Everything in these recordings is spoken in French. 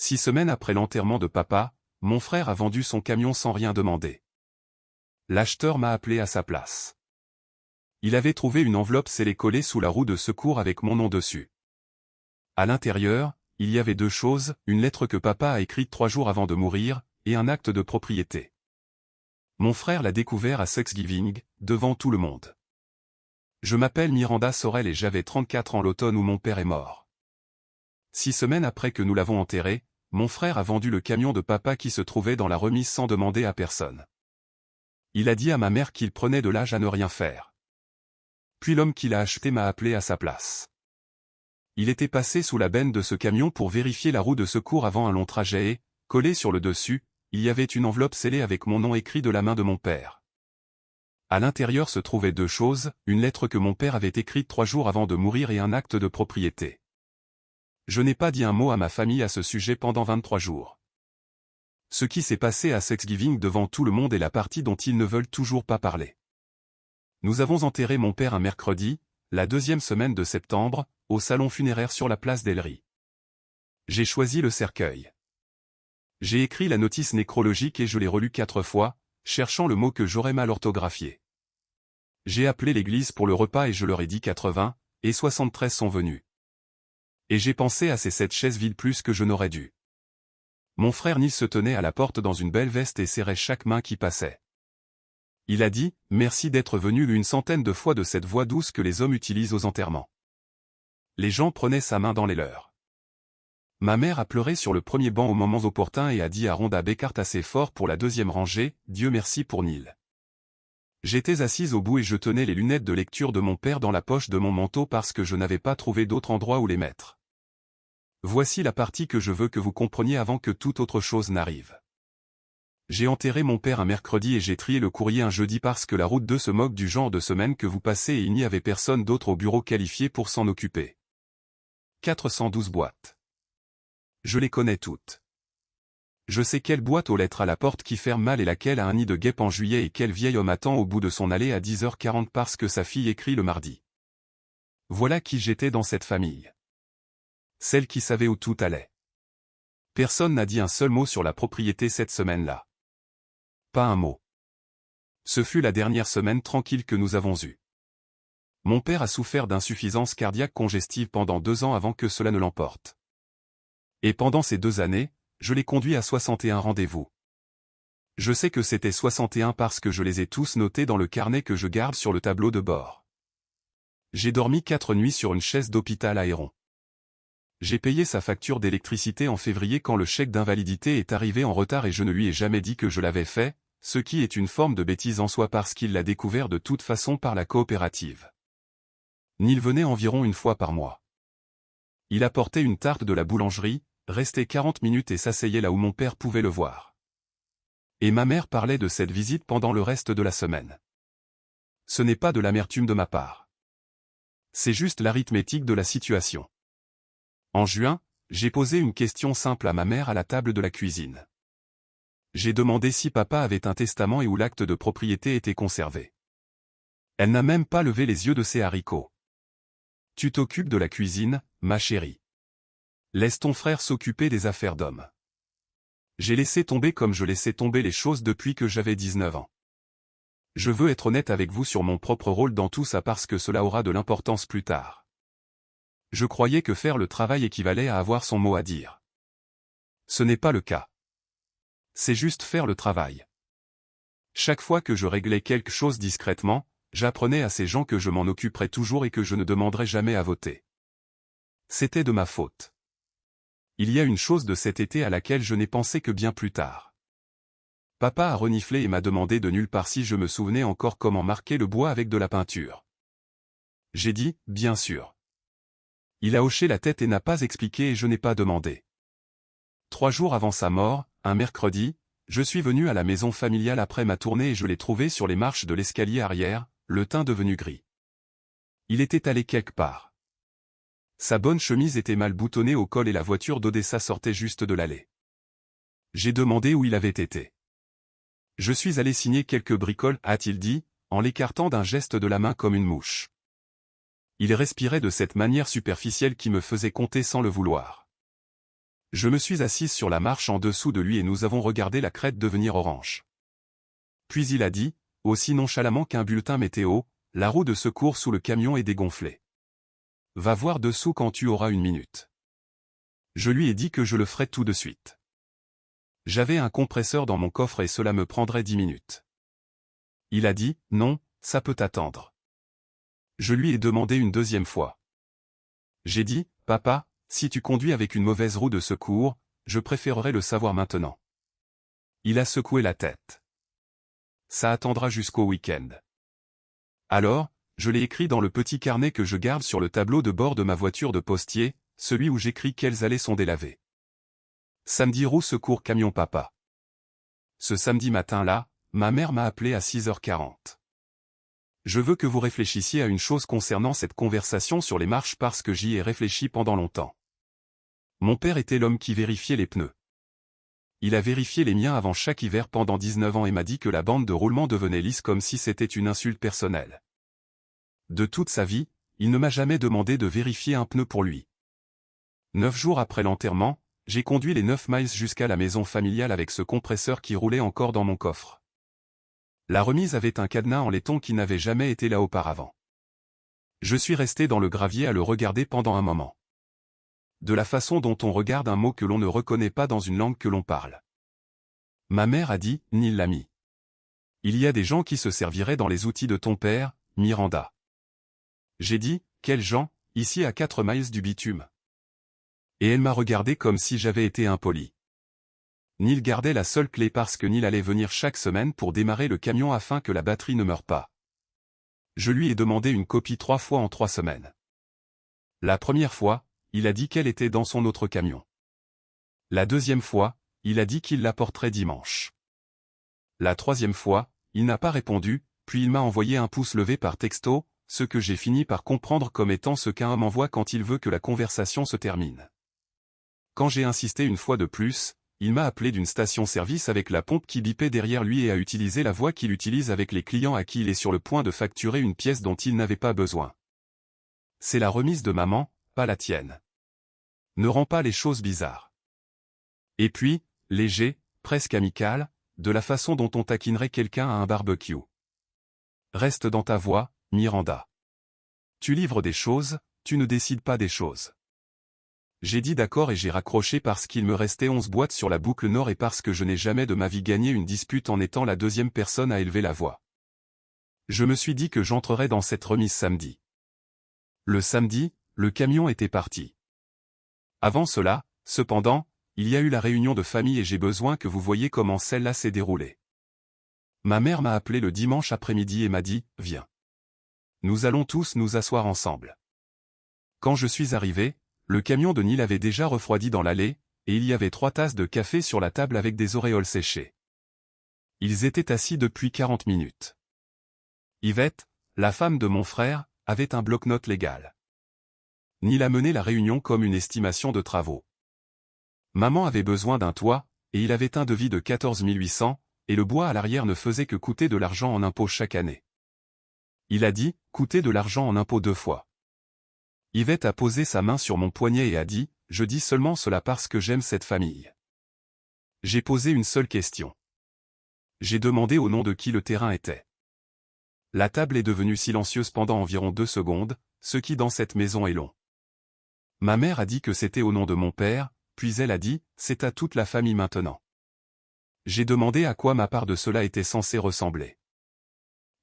6 semaines après l'enterrement de papa, mon frère a vendu son camion sans rien demander. L'acheteur m'a appelé à sa place. Il avait trouvé une enveloppe scellée collée sous la roue de secours avec mon nom dessus. À l'intérieur, il y avait 2 choses, une lettre que papa a écrite 3 jours avant de mourir, et un acte de propriété. Mon frère l'a découvert à Thanksgiving, devant tout le monde. Je m'appelle Miranda Sorel et j'avais 34 ans l'automne où mon père est mort. 6 semaines après que nous l'avons enterré, mon frère a vendu le camion de papa qui se trouvait dans la remise sans demander à personne. Il a dit à ma mère qu'il prenait de l'âge à ne rien faire. Puis l'homme qui l'a acheté m'a appelé à sa place. Il était passé sous la benne de ce camion pour vérifier la roue de secours avant un long trajet et, collé sur le dessus, il y avait une enveloppe scellée avec mon nom écrit de la main de mon père. À l'intérieur se trouvaient 2 choses, une lettre que mon père avait écrite 3 jours avant de mourir et un acte de propriété. Je n'ai pas dit un mot à ma famille à ce sujet pendant 23 jours. Ce qui s'est passé à Thanksgiving devant tout le monde est la partie dont ils ne veulent toujours pas parler. Nous avons enterré mon père un mercredi, la 2e semaine de septembre, au salon funéraire sur la place d'Ellery. J'ai choisi le cercueil. J'ai écrit la notice nécrologique et je l'ai relue 4 fois, cherchant le mot que j'aurais mal orthographié. J'ai appelé l'église pour le repas et je leur ai dit 80, et 73 sont venus. Et j'ai pensé à ces 7 chaises vides plus que je n'aurais dû. Mon frère Neil se tenait à la porte dans une belle veste et serrait chaque main qui passait. Il a dit « Merci d'être venu » une centaine de fois de cette voix douce que les hommes utilisent aux enterrements. Les gens prenaient sa main dans les leurs. Ma mère a pleuré sur le premier banc au moment opportun et a dit à Rhonda Beckart assez fort pour la 2e rangée « Dieu merci pour Neil ». J'étais assise au bout et je tenais les lunettes de lecture de mon père dans la poche de mon manteau parce que je n'avais pas trouvé d'autre endroit où les mettre. Voici la partie que je veux que vous compreniez avant que toute autre chose n'arrive. J'ai enterré mon père un mercredi et j'ai trié le courrier un jeudi parce que la route 2 se moque du genre de semaine que vous passez et il n'y avait personne d'autre au bureau qualifié pour s'en occuper. 412 boîtes. Je les connais toutes. Je sais quelle boîte aux lettres à la porte qui ferme mal et laquelle a un nid de guêpe en juillet et quel vieil homme attend au bout de son allée à 10h40 parce que sa fille écrit le mardi. Voilà qui j'étais dans cette famille. Celle qui savait où tout allait. Personne n'a dit un seul mot sur la propriété cette semaine-là. Pas un mot. Ce fut la dernière semaine tranquille que nous avons eue. Mon père a souffert d'insuffisance cardiaque congestive pendant 2 ans avant que cela ne l'emporte. Et pendant ces 2 années, je l'ai conduit à 61 rendez-vous. Je sais que c'était 61 parce que je les ai tous notés dans le carnet que je garde sur le tableau de bord. J'ai dormi 4 nuits sur une chaise d'hôpital à Héron. J'ai payé sa facture d'électricité en février quand le chèque d'invalidité est arrivé en retard et je ne lui ai jamais dit que je l'avais fait, ce qui est une forme de bêtise en soi parce qu'il l'a découvert de toute façon par la coopérative. Neil venait environ 1 fois par mois. Il apportait une tarte de la boulangerie, restait 40 minutes et s'asseyait là où mon père pouvait le voir. Et ma mère parlait de cette visite pendant le reste de la semaine. Ce n'est pas de l'amertume de ma part. C'est juste l'arithmétique de la situation. En juin, j'ai posé une question simple à ma mère à la table de la cuisine. J'ai demandé si papa avait un testament et où l'acte de propriété était conservé. Elle n'a même pas levé les yeux de ses haricots. Tu t'occupes de la cuisine, ma chérie. Laisse ton frère s'occuper des affaires d'homme. J'ai laissé tomber comme je laissais tomber les choses depuis que j'avais 19 ans. Je veux être honnête avec vous sur mon propre rôle dans tout ça parce que cela aura de l'importance plus tard. Je croyais que faire le travail équivalait à avoir son mot à dire. Ce n'est pas le cas. C'est juste faire le travail. Chaque fois que je réglais quelque chose discrètement, j'apprenais à ces gens que je m'en occuperais toujours et que je ne demanderais jamais à voter. C'était de ma faute. Il y a une chose de cet été à laquelle je n'ai pensé que bien plus tard. Papa a reniflé et m'a demandé de nulle part si je me souvenais encore comment marquer le bois avec de la peinture. J'ai dit, bien sûr. Il a hoché la tête et n'a pas expliqué et je n'ai pas demandé. 3 jours avant sa mort, un mercredi, je suis venu à la maison familiale après ma tournée et je l'ai trouvé sur les marches de l'escalier arrière, le teint devenu gris. Il était allé quelque part. Sa bonne chemise était mal boutonnée au col et la voiture d'Odessa sortait juste de l'allée. J'ai demandé où il avait été. Je suis allé signer quelques bricoles, a-t-il dit, en l'écartant d'un geste de la main comme une mouche. Il respirait de cette manière superficielle qui me faisait compter sans le vouloir. Je me suis assise sur la marche en dessous de lui et nous avons regardé la crête devenir orange. Puis il a dit, aussi nonchalamment qu'un bulletin météo, la roue de secours sous le camion est dégonflée. Va voir dessous quand tu auras une minute. Je lui ai dit que je le ferais tout de suite. J'avais un compresseur dans mon coffre et cela me prendrait 10 minutes. Il a dit, non, ça peut attendre. Je lui ai demandé une deuxième fois. J'ai dit, papa, si tu conduis avec une mauvaise roue de secours, je préférerais le savoir maintenant. Il a secoué la tête. Ça attendra jusqu'au week-end. Alors, je l'ai écrit dans le petit carnet que je garde sur le tableau de bord de ma voiture de postier, celui où j'écris quels allées sont délavés. Samedi roue secours camion papa. Ce samedi matin-là, ma mère m'a appelé à 6h40. Je veux que vous réfléchissiez à une chose concernant cette conversation sur les marches parce que j'y ai réfléchi pendant longtemps. Mon père était l'homme qui vérifiait les pneus. Il a vérifié les miens avant chaque hiver pendant 19 ans et m'a dit que la bande de roulement devenait lisse comme si c'était une insulte personnelle. De toute sa vie, il ne m'a jamais demandé de vérifier un pneu pour lui. 9 jours après l'enterrement, j'ai conduit les 9 miles jusqu'à la maison familiale avec ce compresseur qui roulait encore dans mon coffre. La remise avait un cadenas en laiton qui n'avait jamais été là auparavant. Je suis resté dans le gravier à le regarder pendant un moment. De la façon dont on regarde un mot que l'on ne reconnaît pas dans une langue que l'on parle. Ma mère a dit, Neil l'ami. Il y a des gens qui se serviraient dans les outils de ton père, Miranda. J'ai dit, quels gens, ici à 4 miles du bitume. Et elle m'a regardé comme si j'avais été impoli. Neil gardait la seule clé parce que Neil allait venir chaque semaine pour démarrer le camion afin que la batterie ne meure pas. Je lui ai demandé une copie 3 fois en 3 semaines. La première fois, il a dit qu'elle était dans son autre camion. La deuxième fois, il a dit qu'il l'apporterait dimanche. La troisième fois, il n'a pas répondu, puis il m'a envoyé un pouce levé par texto, ce que j'ai fini par comprendre comme étant ce qu'un homme envoie quand il veut que la conversation se termine. Quand j'ai insisté une fois de plus, il m'a appelé d'une station-service avec la pompe qui bipait derrière lui et a utilisé la voix qu'il utilise avec les clients à qui il est sur le point de facturer une pièce dont il n'avait pas besoin. C'est la remise de maman, pas la tienne. Ne rends pas les choses bizarres. Et puis, léger, presque amical, de la façon dont on taquinerait quelqu'un à un barbecue. Reste dans ta voie, Miranda. Tu livres des choses, tu ne décides pas des choses. J'ai dit d'accord et j'ai raccroché parce qu'il me restait 11 boîtes sur la boucle nord et parce que je n'ai jamais de ma vie gagné une dispute en étant la deuxième personne à élever la voix. Je me suis dit que j'entrerais dans cette remise samedi. Le samedi, le camion était parti. Avant cela, cependant, il y a eu la réunion de famille et j'ai besoin que vous voyiez comment celle-là s'est déroulée. Ma mère m'a appelé le dimanche après-midi et m'a dit, viens. Nous allons tous nous asseoir ensemble. Quand je suis arrivé, le camion de Neil avait déjà refroidi dans l'allée, et il y avait 3 tasses de café sur la table avec des auréoles séchées. Ils étaient assis depuis 40 minutes. Yvette, la femme de mon frère, avait un bloc-notes légal. Neil a mené la réunion comme une estimation de travaux. Maman avait besoin d'un toit, et il avait un devis de 14 800, et le bois à l'arrière ne faisait que coûter de l'argent en impôts chaque année. Il a dit, coûter de l'argent en impôts 2 fois. Yvette a posé sa main sur mon poignet et a dit, je dis seulement cela parce que j'aime cette famille. J'ai posé une seule question. J'ai demandé au nom de qui le terrain était. La table est devenue silencieuse pendant environ 2 secondes, ce qui dans cette maison est long. Ma mère a dit que c'était au nom de mon père, puis elle a dit, c'est à toute la famille maintenant. J'ai demandé à quoi ma part de cela était censée ressembler.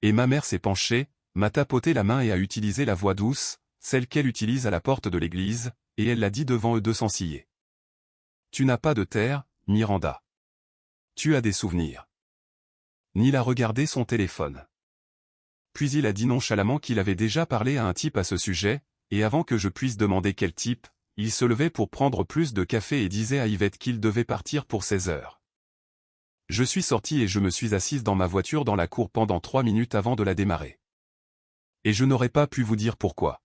Et ma mère s'est penchée, m'a tapoté la main et a utilisé la voix douce, celle qu'elle utilise à la porte de l'église, et elle l'a dit devant eux deux sans ciller. Tu n'as pas de terre, Miranda. Tu as des souvenirs. Neil a regardé son téléphone. Puis il a dit nonchalamment qu'il avait déjà parlé à un type à ce sujet, et avant que je puisse demander quel type, il se levait pour prendre plus de café et disait à Yvette qu'il devait partir pour 16 heures. Je suis sorti et je me suis assise dans ma voiture dans la cour pendant 3 minutes avant de la démarrer. Et je n'aurais pas pu vous dire pourquoi.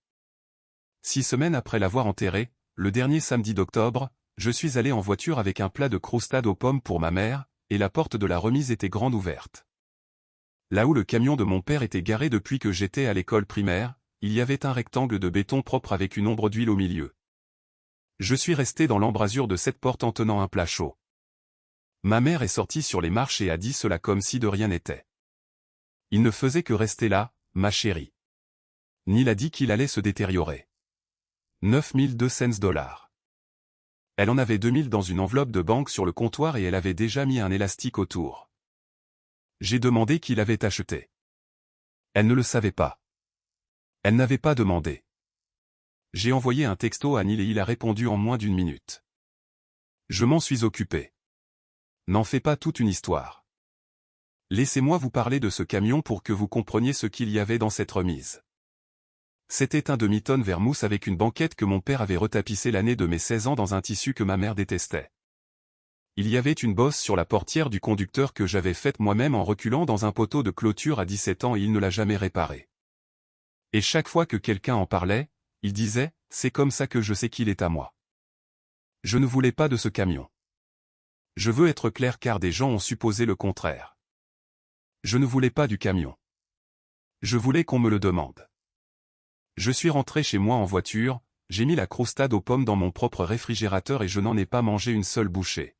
6 semaines après l'avoir enterré, le dernier samedi d'octobre, je suis allé en voiture avec un plat de croustade aux pommes pour ma mère, et la porte de la remise était grande ouverte. Là où le camion de mon père était garé depuis que j'étais à l'école primaire, il y avait un rectangle de béton propre avec une ombre d'huile au milieu. Je suis resté dans l'embrasure de cette porte en tenant un plat chaud. Ma mère est sortie sur les marches et a dit cela comme si de rien n'était. Il ne faisait que rester là, ma chérie. Neil a dit qu'il allait se détériorer. 9200 $. Elle en avait 2000 dans une enveloppe de banque sur le comptoir et elle avait déjà mis un élastique autour. J'ai demandé qui l'avait acheté. Elle ne le savait pas. Elle n'avait pas demandé. J'ai envoyé un texto à Neil et il a répondu en moins d'1 minute. Je m'en suis occupé. N'en fais pas toute une histoire. Laissez-moi vous parler de ce camion pour que vous compreniez ce qu'il y avait dans cette remise. C'était un demi-tonne vermouth avec une banquette que mon père avait retapissée l'année de mes 16 ans dans un tissu que ma mère détestait. Il y avait une bosse sur la portière du conducteur que j'avais faite moi-même en reculant dans un poteau de clôture à 17 ans et il ne l'a jamais réparée. Et chaque fois que quelqu'un en parlait, il disait, c'est comme ça que je sais qu'il est à moi. Je ne voulais pas de ce camion. Je veux être clair car des gens ont supposé le contraire. Je ne voulais pas du camion. Je voulais qu'on me le demande. Je suis rentré chez moi en voiture, j'ai mis la croustade aux pommes dans mon propre réfrigérateur et je n'en ai pas mangé une seule bouchée.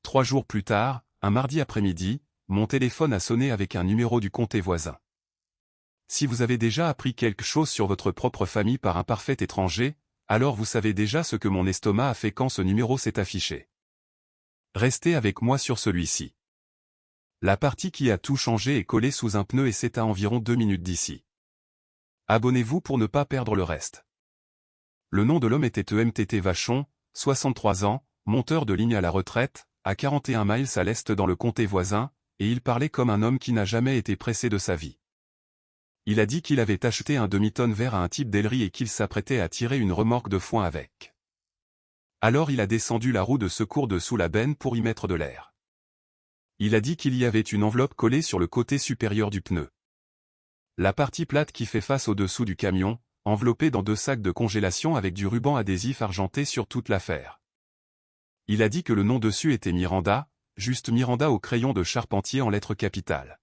3 jours plus tard, un mardi après-midi, mon téléphone a sonné avec un numéro du comté voisin. Si vous avez déjà appris quelque chose sur votre propre famille par un parfait étranger, alors vous savez déjà ce que mon estomac a fait quand ce numéro s'est affiché. Restez avec moi sur celui-ci. La partie qui a tout changé est collée sous un pneu et c'est à environ 2 minutes d'ici. Abonnez-vous pour ne pas perdre le reste. Le nom de l'homme était EMTT Vachon, 63 ans, monteur de ligne à la retraite, à 41 miles à l'est dans le comté voisin, et il parlait comme un homme qui n'a jamais été pressé de sa vie. Il a dit qu'il avait acheté un demi-tonne vert à un type d'ailerie et qu'il s'apprêtait à tirer une remorque de foin avec. Alors il a descendu la roue de secours de sous la benne pour y mettre de l'air. Il a dit qu'il y avait une enveloppe collée sur le côté supérieur du pneu. La partie plate qui fait face au-dessous du camion, enveloppée dans 2 sacs de congélation avec du ruban adhésif argenté sur toute l'affaire. Il a dit que le nom dessus était Miranda, juste Miranda au crayon de charpentier en lettres capitales.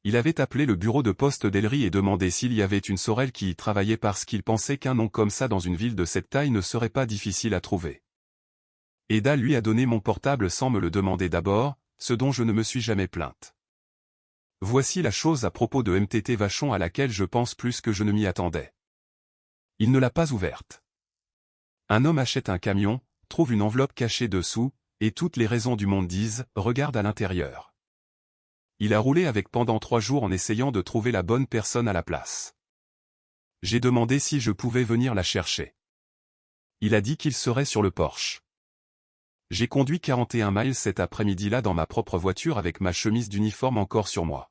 Il avait appelé le bureau de poste d'Ellery et demandé s'il y avait une Sorel qui y travaillait parce qu'il pensait qu'un nom comme ça dans une ville de cette taille ne serait pas difficile à trouver. Eda lui a donné mon portable sans me le demander d'abord, ce dont je ne me suis jamais plainte. Voici la chose à propos de MTT Vachon à laquelle je pense plus que je ne m'y attendais. Il ne l'a pas ouverte. Un homme achète un camion, trouve une enveloppe cachée dessous, et toutes les raisons du monde disent « regarde à l'intérieur ». Il a roulé avec pendant 3 jours en essayant de trouver la bonne personne à la place. J'ai demandé si je pouvais venir la chercher. Il a dit qu'il serait sur le porche. J'ai conduit 41 miles cet après-midi-là dans ma propre voiture avec ma chemise d'uniforme encore sur moi.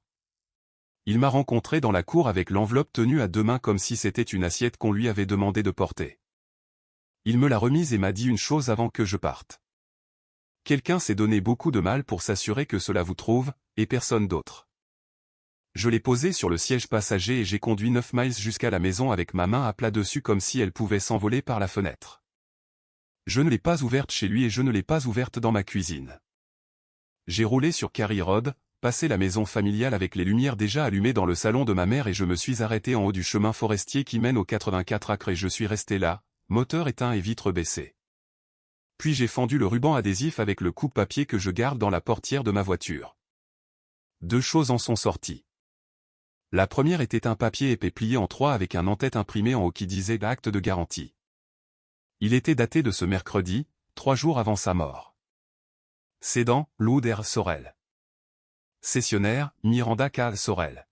Il m'a rencontré dans la cour avec l'enveloppe tenue à 2 mains comme si c'était une assiette qu'on lui avait demandé de porter. Il me l'a remise et m'a dit une chose avant que je parte. Quelqu'un s'est donné beaucoup de mal pour s'assurer que cela vous trouve, et personne d'autre. Je l'ai posée sur le siège passager et j'ai conduit 9 miles jusqu'à la maison avec ma main à plat dessus comme si elle pouvait s'envoler par la fenêtre. Je ne l'ai pas ouverte chez lui et je ne l'ai pas ouverte dans ma cuisine. J'ai roulé sur Carey Road, passé la maison familiale avec les lumières déjà allumées dans le salon de ma mère et je me suis arrêté en haut du chemin forestier qui mène aux 84 acres et je suis resté là, moteur éteint et vitre baissée. Puis j'ai fendu le ruban adhésif avec le coupe-papier que je garde dans la portière de ma voiture. 2 choses en sont sorties. La première était un papier épais plié en 3 avec un en-tête imprimé en haut qui disait « Acte de garantie ». Il était daté de ce mercredi, 3 jours avant sa mort. Cédant, Lou R. Sorel. Cessionnaire, Miranda K. Sorel.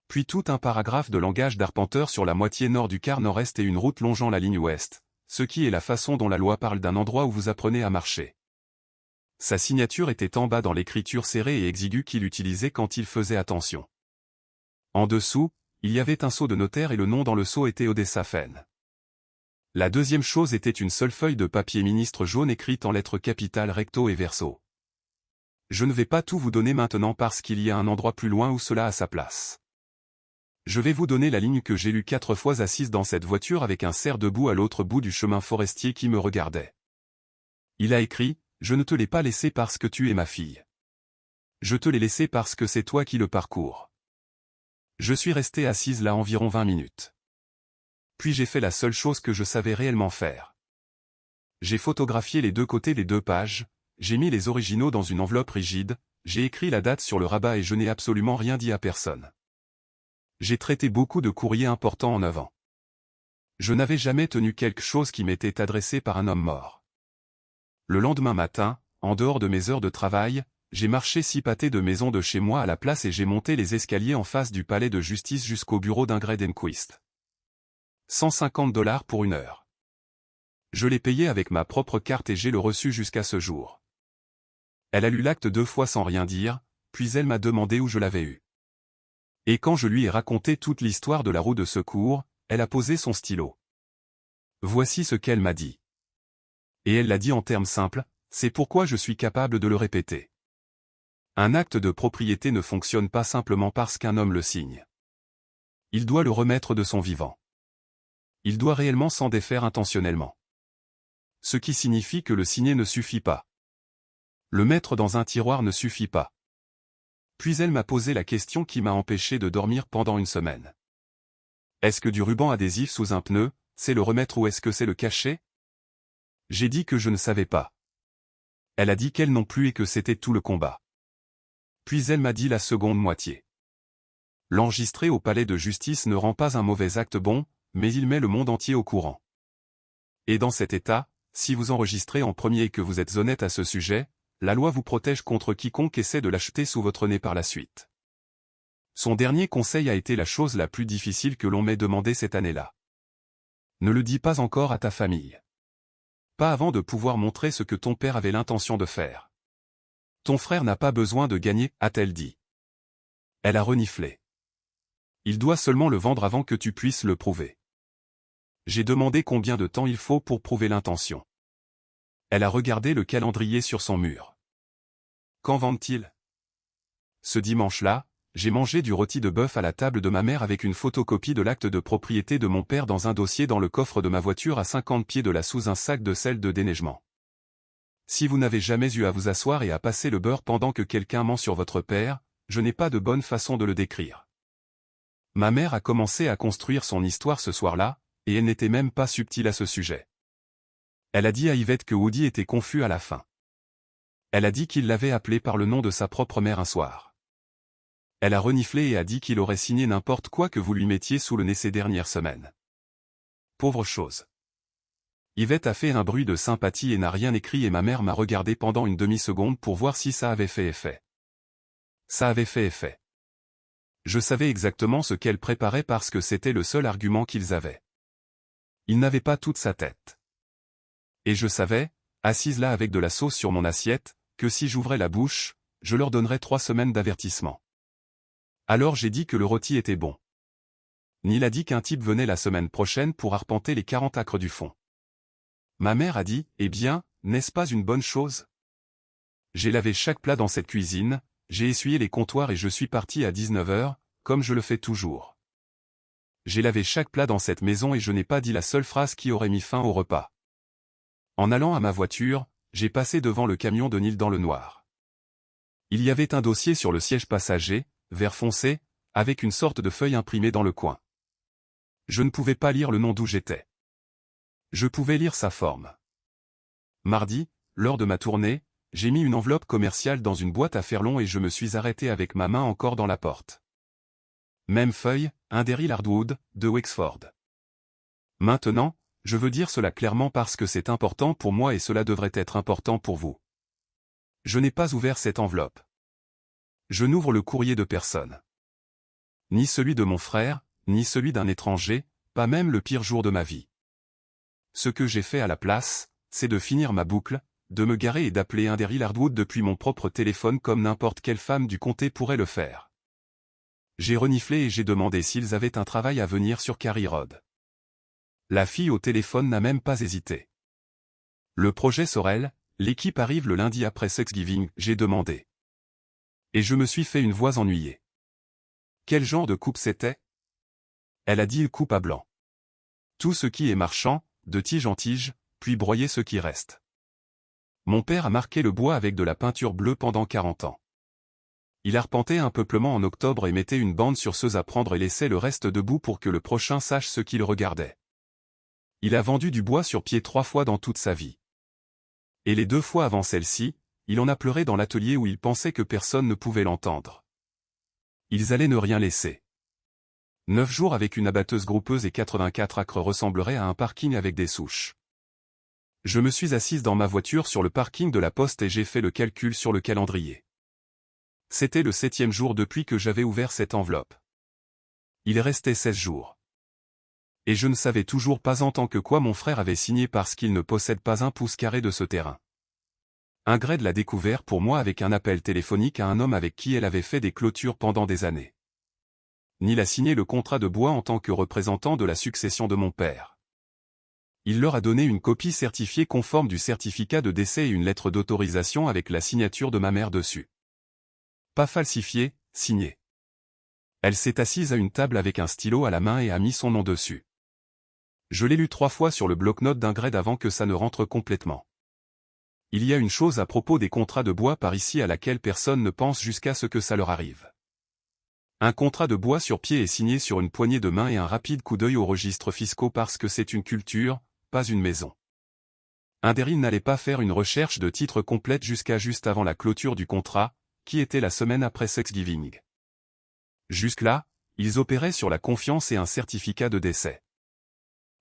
Puis tout un paragraphe de langage d'arpenteur sur la moitié nord du quart nord-est et une route longeant la ligne ouest, ce qui est la façon dont la loi parle d'un endroit où vous apprenez à marcher. Sa signature était en bas dans l'écriture serrée et exiguë qu'il utilisait quand il faisait attention. En dessous, il y avait un sceau de notaire et le nom dans le sceau était Odessa Fenn. La deuxième chose était une seule feuille de papier ministre jaune écrite en lettres capitales recto et verso. Je ne vais pas tout vous donner maintenant parce qu'il y a un endroit plus loin où cela a sa place. Je vais vous donner la ligne que j'ai lue 4 fois assise dans cette voiture avec un cerf debout à l'autre bout du chemin forestier qui me regardait. Il a écrit « Je ne te l'ai pas laissé parce que tu es ma fille. Je te l'ai laissé parce que c'est toi qui le parcours. » Je suis resté assise là environ 20 minutes. Puis j'ai fait la seule chose que je savais réellement faire. J'ai photographié les deux côtés des deux pages, j'ai mis les originaux dans une enveloppe rigide, j'ai écrit la date sur le rabat et je n'ai absolument rien dit à personne. J'ai traité beaucoup de courriers importants en avant. Je n'avais jamais tenu quelque chose qui m'était adressé par un homme mort. Le lendemain matin, en dehors de mes heures de travail, j'ai marché 6 pâtés de maison de chez moi à la place et j'ai monté les escaliers en face du palais de justice jusqu'au bureau d'Ingrid Enquist. 150 $ pour 1 heure. Je l'ai payé avec ma propre carte et j'ai le reçu jusqu'à ce jour. Elle a lu l'acte 2 fois sans rien dire, puis elle m'a demandé où je l'avais eu. Et quand je lui ai raconté toute l'histoire de la roue de secours, elle a posé son stylo. Voici ce qu'elle m'a dit. Et elle l'a dit en termes simples, c'est pourquoi je suis capable de le répéter. Un acte de propriété ne fonctionne pas simplement parce qu'un homme le signe. Il doit le remettre de son vivant. Il doit réellement s'en défaire intentionnellement. Ce qui signifie que le signer ne suffit pas. Le mettre dans un tiroir ne suffit pas. Puis elle m'a posé la question qui m'a empêché de dormir pendant une semaine. Est-ce que du ruban adhésif sous un pneu, c'est le remettre ou est-ce que c'est le cacher? J'ai dit que je ne savais pas. Elle a dit qu'elle non plus et que c'était tout le combat. Puis elle m'a dit la seconde moitié. L'enregistrer au palais de justice ne rend pas un mauvais acte bon, mais il met le monde entier au courant. Et dans cet état, si vous enregistrez en premier et que vous êtes honnête à ce sujet, la loi vous protège contre quiconque essaie de l'acheter sous votre nez par la suite. Son dernier conseil a été la chose la plus difficile que l'on m'ait demandé cette année-là. Ne le dis pas encore à ta famille. Pas avant de pouvoir montrer ce que ton père avait l'intention de faire. Ton frère n'a pas besoin de gagner, a-t-elle dit. Elle a reniflé. Il doit seulement le vendre avant que tu puisses le prouver. J'ai demandé combien de temps il faut pour prouver l'intention. Elle a regardé le calendrier sur son mur. Quand vendent-ils? Ce dimanche-là, j'ai mangé du rôti de bœuf à la table de ma mère avec une photocopie de l'acte de propriété de mon père dans un dossier dans le coffre de ma voiture à 50 pieds de là sous un sac de sel de déneigement. Si vous n'avez jamais eu à vous asseoir et à passer le beurre pendant que quelqu'un ment sur votre père, je n'ai pas de bonne façon de le décrire. Ma mère a commencé à construire son histoire ce soir-là, et elle n'était même pas subtile à ce sujet. Elle a dit à Yvette que Woody était confus à la fin. Elle a dit qu'il l'avait appelé par le nom de sa propre mère un soir. Elle a reniflé et a dit qu'il aurait signé n'importe quoi que vous lui mettiez sous le nez ces dernières semaines. Pauvre chose. Yvette a fait un bruit de sympathie et n'a rien écrit et ma mère m'a regardé pendant une demi-seconde pour voir si ça avait fait effet. Ça avait fait effet. Je savais exactement ce qu'elle préparait parce que c'était le seul argument qu'ils avaient. Ils n'avaient pas toute sa tête. Et je savais, assise là avec de la sauce sur mon assiette, que si j'ouvrais la bouche, je leur donnerais 3 semaines d'avertissement. Alors j'ai dit que le rôti était bon. Neil a dit qu'un type venait la semaine prochaine pour arpenter les 40 acres du fond. Ma mère a dit, eh bien, n'est-ce pas une bonne chose? J'ai lavé chaque plat dans cette cuisine, j'ai essuyé les comptoirs et je suis parti à 19 h, comme je le fais toujours. J'ai lavé chaque plat dans cette maison et je n'ai pas dit la seule phrase qui aurait mis fin au repas. En allant à ma voiture, j'ai passé devant le camion de Neil dans le noir. Il y avait un dossier sur le siège passager, vert foncé, avec une sorte de feuille imprimée dans le coin. Je ne pouvais pas lire le nom d'où j'étais. Je pouvais lire sa forme. Mardi, lors de ma tournée, j'ai mis une enveloppe commerciale dans une boîte à fer long et je me suis arrêté avec ma main encore dans la porte. Même feuille, un Daryl Hardwood, de Wexford. Maintenant, je veux dire cela clairement parce que c'est important pour moi et cela devrait être important pour vous. Je n'ai pas ouvert cette enveloppe. Je n'ouvre le courrier de personne. Ni celui de mon frère, ni celui d'un étranger, pas même le pire jour de ma vie. Ce que j'ai fait à la place, c'est de finir ma boucle, de me garer et d'appeler un Daryl Hardwood depuis mon propre téléphone comme n'importe quelle femme du comté pourrait le faire. J'ai reniflé et j'ai demandé s'ils avaient un travail à venir sur Carey Road. La fille au téléphone n'a même pas hésité. Le projet Sorel, l'équipe arrive le lundi après Thanksgiving, j'ai demandé. Et je me suis fait une voix ennuyée. Quel genre de coupe c'était? Elle a dit une coupe à blanc. Tout ce qui est marchand, de tige en tige, puis broyer ce qui reste. Mon père a marqué le bois avec de la peinture bleue pendant 40 ans. Il arpentait un peuplement en octobre et mettait une bande sur ceux à prendre et laissait le reste debout pour que le prochain sache ce qu'il regardait. Il a vendu du bois sur pied 3 fois dans toute sa vie. Et les 2 fois avant celle-ci, il en a pleuré dans l'atelier où il pensait que personne ne pouvait l'entendre. Ils allaient ne rien laisser. 9 jours avec une abatteuse groupeuse et 84 acres ressembleraient à un parking avec des souches. Je me suis assise dans ma voiture sur le parking de la Poste et j'ai fait le calcul sur le calendrier. C'était le 7e jour depuis que j'avais ouvert cette enveloppe. Il restait 16 jours. Et je ne savais toujours pas en tant que quoi mon frère avait signé parce qu'il ne possède pas un pouce carré de ce terrain. Ingrid l'a découvert pour moi avec un appel téléphonique à un homme avec qui elle avait fait des clôtures pendant des années. Neil a signé le contrat de bois en tant que représentant de la succession de mon père. Il leur a donné une copie certifiée conforme du certificat de décès et une lettre d'autorisation avec la signature de ma mère dessus. Pas falsifiée, signée. Elle s'est assise à une table avec un stylo à la main et a mis son nom dessus. Je l'ai lu 3 fois sur le bloc-notes d'Ingrid avant que ça ne rentre complètement. Il y a une chose à propos des contrats de bois par ici à laquelle personne ne pense jusqu'à ce que ça leur arrive. Un contrat de bois sur pied est signé sur une poignée de main et un rapide coup d'œil aux registres fiscaux parce que c'est une culture, pas une maison. Daryl n'allait pas faire une recherche de titre complète jusqu'à juste avant la clôture du contrat, qui était la semaine après Thanksgiving. Jusque-là, ils opéraient sur la confiance et un certificat de décès.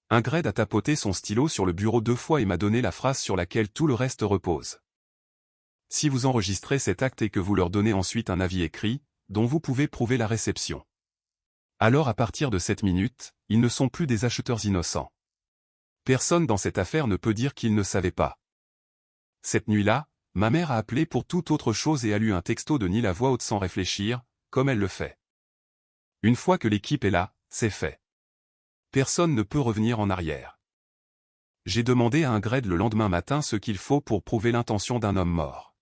Ingrid a tapoté son stylo sur le bureau 2 fois et m'a donné la phrase sur laquelle tout le reste repose. Si vous enregistrez cet acte et que vous leur donnez ensuite un avis écrit, dont vous pouvez prouver la réception. Alors à partir de cette minute, ils ne sont plus des acheteurs innocents. Personne dans cette affaire ne peut dire qu'ils ne savaient pas. Cette nuit-là, ma mère a appelé pour toute autre chose et a lu un texto de Neil à voix haute sans réfléchir, comme elle le fait. Une fois que l'équipe est là, c'est fait. Personne ne peut revenir en arrière. J'ai demandé à Ingrid le lendemain matin ce qu'il faut pour prouver l'intention d'un homme mort.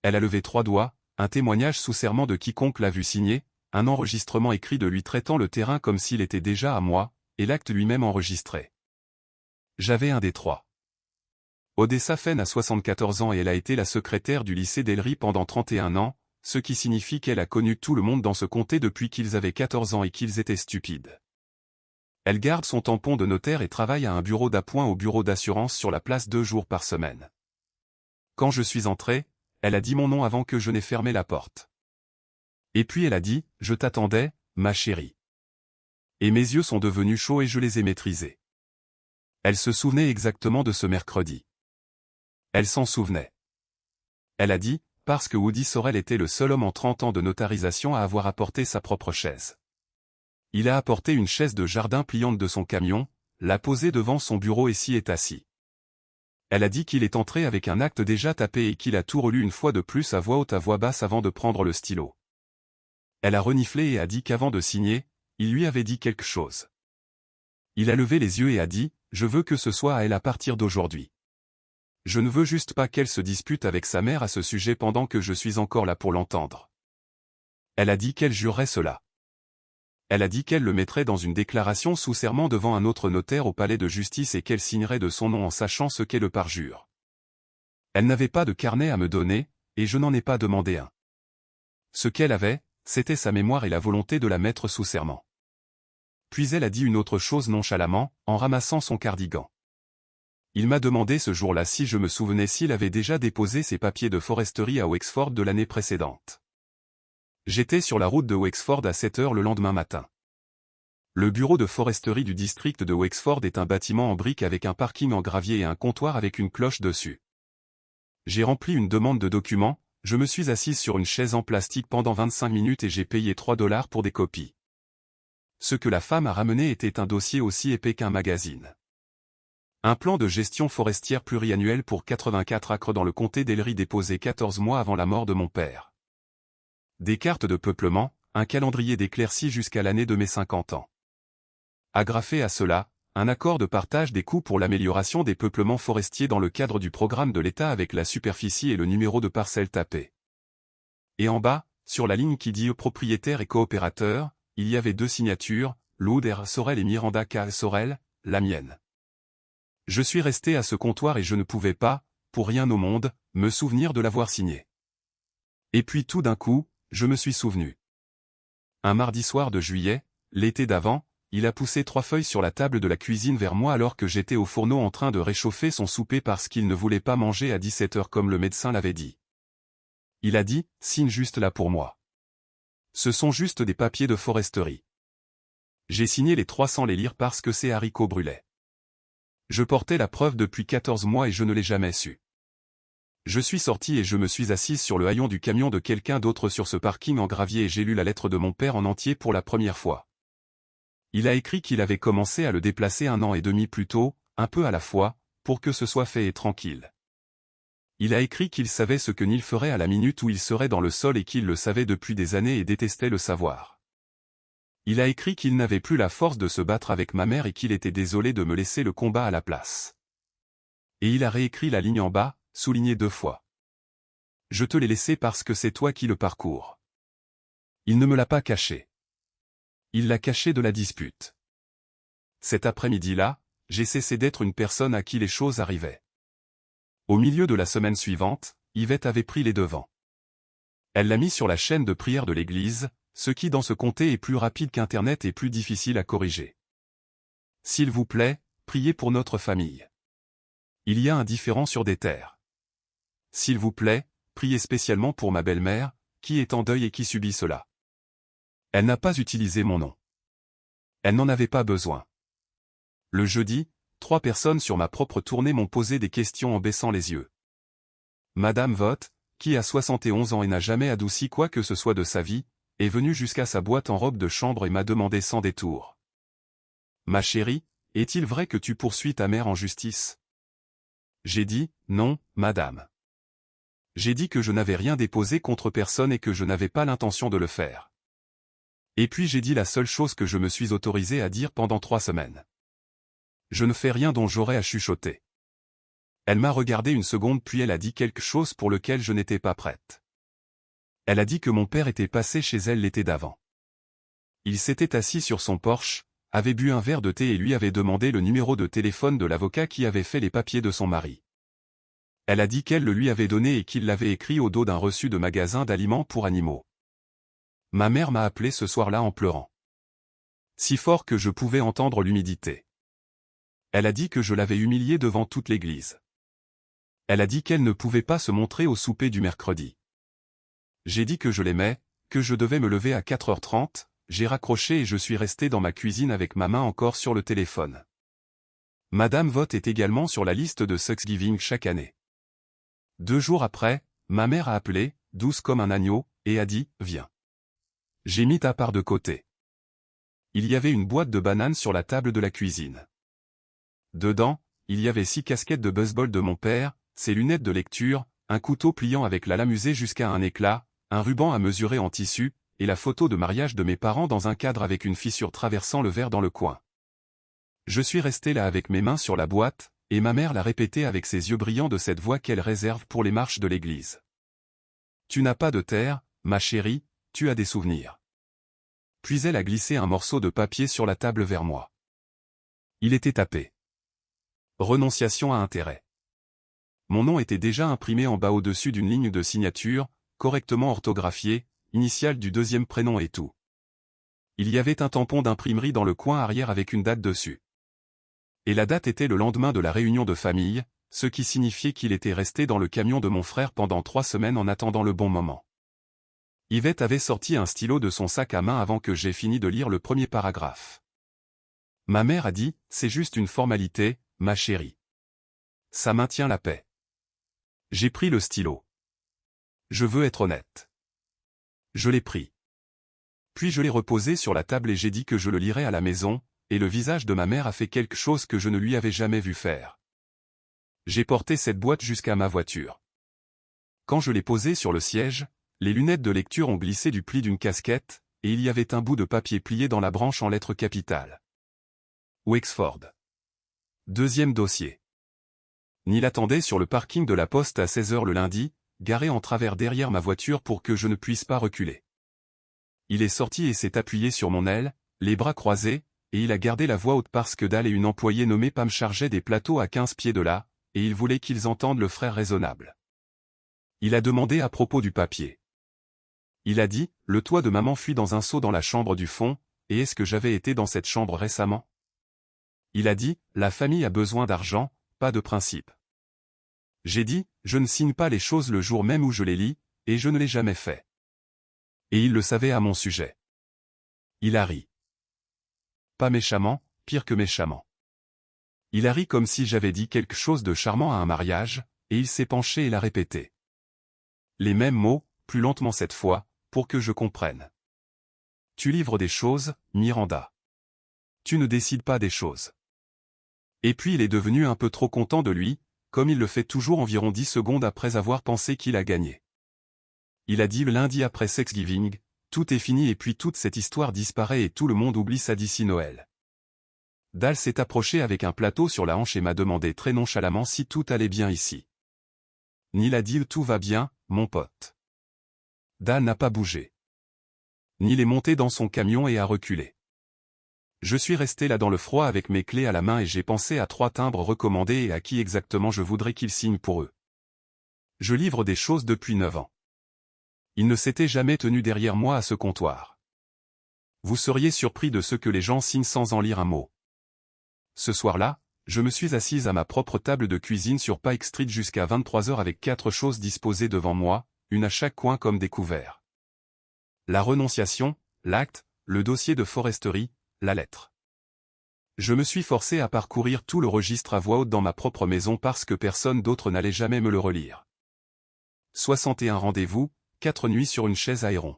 Elle a levé 3 doigts, un témoignage sous serment de quiconque l'a vu signer, un enregistrement écrit de lui traitant le terrain comme s'il était déjà à moi, et l'acte lui-même enregistré. J'avais un des 3. Odessa Fenn a 74 ans et elle a été la secrétaire du lycée d'Ellery pendant 31 ans, ce qui signifie qu'elle a connu tout le monde dans ce comté depuis qu'ils avaient 14 ans et qu'ils étaient stupides. Elle garde son tampon de notaire et travaille à un bureau d'appoint au bureau d'assurance sur la place 2 jours par semaine. Quand je suis entré, elle a dit mon nom avant que je n'ai fermé la porte. Et puis elle a dit, « Je t'attendais, ma chérie. » Et mes yeux sont devenus chauds et je les ai maîtrisés. Elle se souvenait exactement de ce mercredi. Elle s'en souvenait. Elle a dit, parce que Woody Sorrell était le seul homme en 30 ans de notarisation à avoir apporté sa propre chaise. Il a apporté une chaise de jardin pliante de son camion, l'a posée devant son bureau et s'y est assis. Elle a dit qu'il est entré avec un acte déjà tapé et qu'il a tout relu une fois de plus à voix haute à voix basse avant de prendre le stylo. Elle a reniflé et a dit qu'avant de signer, il lui avait dit quelque chose. Il a levé les yeux et a dit, « Je veux que ce soit à elle à partir d'aujourd'hui. Je ne veux juste pas qu'elle se dispute avec sa mère à ce sujet pendant que je suis encore là pour l'entendre. » Elle a dit qu'elle jurerait cela. Elle a dit qu'elle le mettrait dans une déclaration sous serment devant un autre notaire au palais de justice et qu'elle signerait de son nom en sachant ce qu'est le parjure. Elle n'avait pas de carnet à me donner, et je n'en ai pas demandé un. Ce qu'elle avait, c'était sa mémoire et la volonté de la mettre sous serment. Puis elle a dit une autre chose nonchalamment, en ramassant son cardigan. Il m'a demandé ce jour-là si je me souvenais s'il avait déjà déposé ses papiers de foresterie à Wexford de l'année précédente. J'étais sur la route de Wexford à 7 heures le lendemain matin. Le bureau de foresterie du district de Wexford est un bâtiment en briques avec un parking en gravier et un comptoir avec une cloche dessus. J'ai rempli une demande de documents, je me suis assise sur une chaise en plastique pendant 25 minutes et j'ai payé $3 pour des copies. Ce que la femme a ramené était un dossier aussi épais qu'un magazine. Un plan de gestion forestière pluriannuel pour 84 acres dans le comté d'Ellery déposé 14 mois avant la mort de mon père. Des cartes de peuplement, un calendrier d'éclaircies jusqu'à l'année de mes 50 ans. Agrafé à cela, un accord de partage des coûts pour l'amélioration des peuplements forestiers dans le cadre du programme de l'État avec la superficie et le numéro de parcelle tapé. Et en bas, sur la ligne qui dit propriétaire et coopérateur, il y avait 2 signatures, Lou R. Sorrell et Miranda K. Sorrell, la mienne. Je suis resté à ce comptoir et je ne pouvais pas, pour rien au monde, me souvenir de l'avoir signé. Et puis tout d'un coup, je me suis souvenu. Un mardi soir de juillet, l'été d'avant, il a poussé 3 feuilles sur la table de la cuisine vers moi alors que j'étais au fourneau en train de réchauffer son souper parce qu'il ne voulait pas manger à 17 heures comme le médecin l'avait dit. Il a dit, signe juste là pour moi. Ce sont juste des papiers de foresterie. J'ai signé les 3 sans les lire parce que c'est haricots brûlés. Je portais la preuve depuis 14 mois et je ne l'ai jamais su. Je suis sorti et je me suis assise sur le haillon du camion de quelqu'un d'autre sur ce parking en gravier et j'ai lu la lettre de mon père en entier pour la première fois. Il a écrit qu'il avait commencé à le déplacer 1 an et demi plus tôt, un peu à la fois, pour que ce soit fait et tranquille. Il a écrit qu'il savait ce que Neil ferait à la minute où il serait dans le sol et qu'il le savait depuis des années et détestait le savoir. Il a écrit qu'il n'avait plus la force de se battre avec ma mère et qu'il était désolé de me laisser le combat à la place. Et il a réécrit la ligne en bas, soulignée 2 fois. Je te l'ai laissé parce que c'est toi qui le parcours. Il ne me l'a pas caché. Il l'a caché de la dispute. Cet après-midi-là, j'ai cessé d'être une personne à qui les choses arrivaient. Au milieu de la semaine suivante, Yvette avait pris les devants. Elle l'a mis sur la chaîne de prière de l'église, ce qui dans ce comté est plus rapide qu'Internet et plus difficile à corriger. S'il vous plaît, priez pour notre famille. Il y a un différend sur des terres. S'il vous plaît, priez spécialement pour ma belle-mère, qui est en deuil et qui subit cela. Elle n'a pas utilisé mon nom. Elle n'en avait pas besoin. Le jeudi, 3 personnes sur ma propre tournée m'ont posé des questions en baissant les yeux. Madame Vogt, qui a 71 ans et n'a jamais adouci quoi que ce soit de sa vie, est venue jusqu'à sa boîte en robe de chambre et m'a demandé sans détour. Ma chérie, est-il vrai que tu poursuis ta mère en justice? J'ai dit, non, madame. J'ai dit que je n'avais rien déposé contre personne et que je n'avais pas l'intention de le faire. Et puis j'ai dit la seule chose que je me suis autorisé à dire pendant 3 semaines. Je ne fais rien dont j'aurais à chuchoter. Elle m'a regardé une seconde puis elle a dit quelque chose pour lequel je n'étais pas prête. Elle a dit que mon père était passé chez elle l'été d'avant. Il s'était assis sur son porche, avait bu un verre de thé et lui avait demandé le numéro de téléphone de l'avocat qui avait fait les papiers de son mari. Elle a dit qu'elle le lui avait donné et qu'il l'avait écrit au dos d'un reçu de magasin d'aliments pour animaux. Ma mère m'a appelé ce soir-là en pleurant. Si fort que je pouvais entendre l'humidité. Elle a dit que je l'avais humiliée devant toute l'église. Elle a dit qu'elle ne pouvait pas se montrer au souper du mercredi. J'ai dit que je l'aimais, que je devais me lever à 4h30, j'ai raccroché et je suis resté dans ma cuisine avec ma main encore sur le téléphone. Madame Vogt est également sur la liste de Thanksgiving chaque année. 2 jours après, ma mère a appelé, douce comme un agneau, et a dit « Viens ». J'ai mis ta part de côté. Il y avait une boîte de bananes sur la table de la cuisine. Dedans, il y avait 6 casquettes de baseball de mon père, ses lunettes de lecture, un couteau pliant avec la lame usée jusqu'à un éclat, un ruban à mesurer en tissu, et la photo de mariage de mes parents dans un cadre avec une fissure traversant le verre dans le coin. Je suis resté là avec mes mains sur la boîte, et ma mère l'a répété avec ses yeux brillants de cette voix qu'elle réserve pour les marches de l'église. Tu n'as pas de terre, ma chérie, tu as des souvenirs. Puis elle a glissé un morceau de papier sur la table vers moi. Il était tapé. Renonciation à intérêt. Mon nom était déjà imprimé en bas au-dessus d'une ligne de signature, correctement orthographiée, initiale du 2e prénom et tout. Il y avait un tampon d'imprimerie dans le coin arrière avec une date dessus. Et la date était le lendemain de la réunion de famille, ce qui signifiait qu'il était resté dans le camion de mon frère pendant 3 semaines en attendant le bon moment. Yvette avait sorti un stylo de son sac à main avant que j'aie fini de lire le premier paragraphe. Ma mère a dit, c'est juste une formalité, ma chérie. Ça maintient la paix. J'ai pris le stylo. Je veux être honnête. Je l'ai pris. Puis je l'ai reposé sur la table et j'ai dit que je le lirais à la maison, et le visage de ma mère a fait quelque chose que je ne lui avais jamais vu faire. J'ai porté cette boîte jusqu'à ma voiture. Quand je l'ai posée sur le siège, les lunettes de lecture ont glissé du pli d'une casquette, et il y avait un bout de papier plié dans la branche en lettres capitales. Wexford. 2e dossier. Neil attendait sur le parking de la poste à 16h le lundi, garé en travers derrière ma voiture pour que je ne puisse pas reculer. Il est sorti et s'est appuyé sur mon aile, les bras croisés, et il a gardé la voix haute parce que Dal et une employée nommée Pam chargeaient des plateaux à 15 pieds de là, et il voulait qu'ils entendent le frère raisonnable. Il a demandé à propos du papier. Il a dit, le toit de maman fuit dans un seau dans la chambre du fond, et est-ce que j'avais été dans cette chambre récemment? Il a dit, la famille a besoin d'argent, pas de principe. J'ai dit, je ne signe pas les choses le jour même où je les lis, et je ne l'ai jamais fait. Et il le savait à mon sujet. Il a ri. Pas méchamment, pire que méchamment. Il a ri comme si j'avais dit quelque chose de charmant à un mariage, et il s'est penché et l'a répété. Les mêmes mots, plus lentement cette fois, pour que je comprenne. Tu livres des choses, Miranda. Tu ne décides pas des choses. Et puis il est devenu un peu trop content de lui, comme il le fait toujours environ 10 secondes après avoir pensé qu'il a gagné. Il a dit le lundi après Thanksgiving, tout est fini et puis toute cette histoire disparaît et tout le monde oublie ça d'ici Noël. Dal s'est approché avec un plateau sur la hanche et m'a demandé très nonchalamment si tout allait bien ici. Neil a dit tout va bien, mon pote. Dal n'a pas bougé. Neil est monté dans son camion et a reculé. Je suis resté là dans le froid avec mes clés à la main et j'ai pensé à 3 timbres recommandés et à qui exactement je voudrais qu'ils signent pour eux. Je livre des choses depuis 9 ans. Il ne s'était jamais tenu derrière moi à ce comptoir. Vous seriez surpris de ce que les gens signent sans en lire un mot. Ce soir-là, je me suis assise à ma propre table de cuisine sur Pike Street jusqu'à 23 heures avec 4 choses disposées devant moi, une à chaque coin comme des couverts. La renonciation, l'acte, le dossier de foresterie, la lettre. Je me suis forcé à parcourir tout le registre à voix haute dans ma propre maison parce que personne d'autre n'allait jamais me le relire. 61 rendez-vous, 4 nuits sur une chaise à Héron.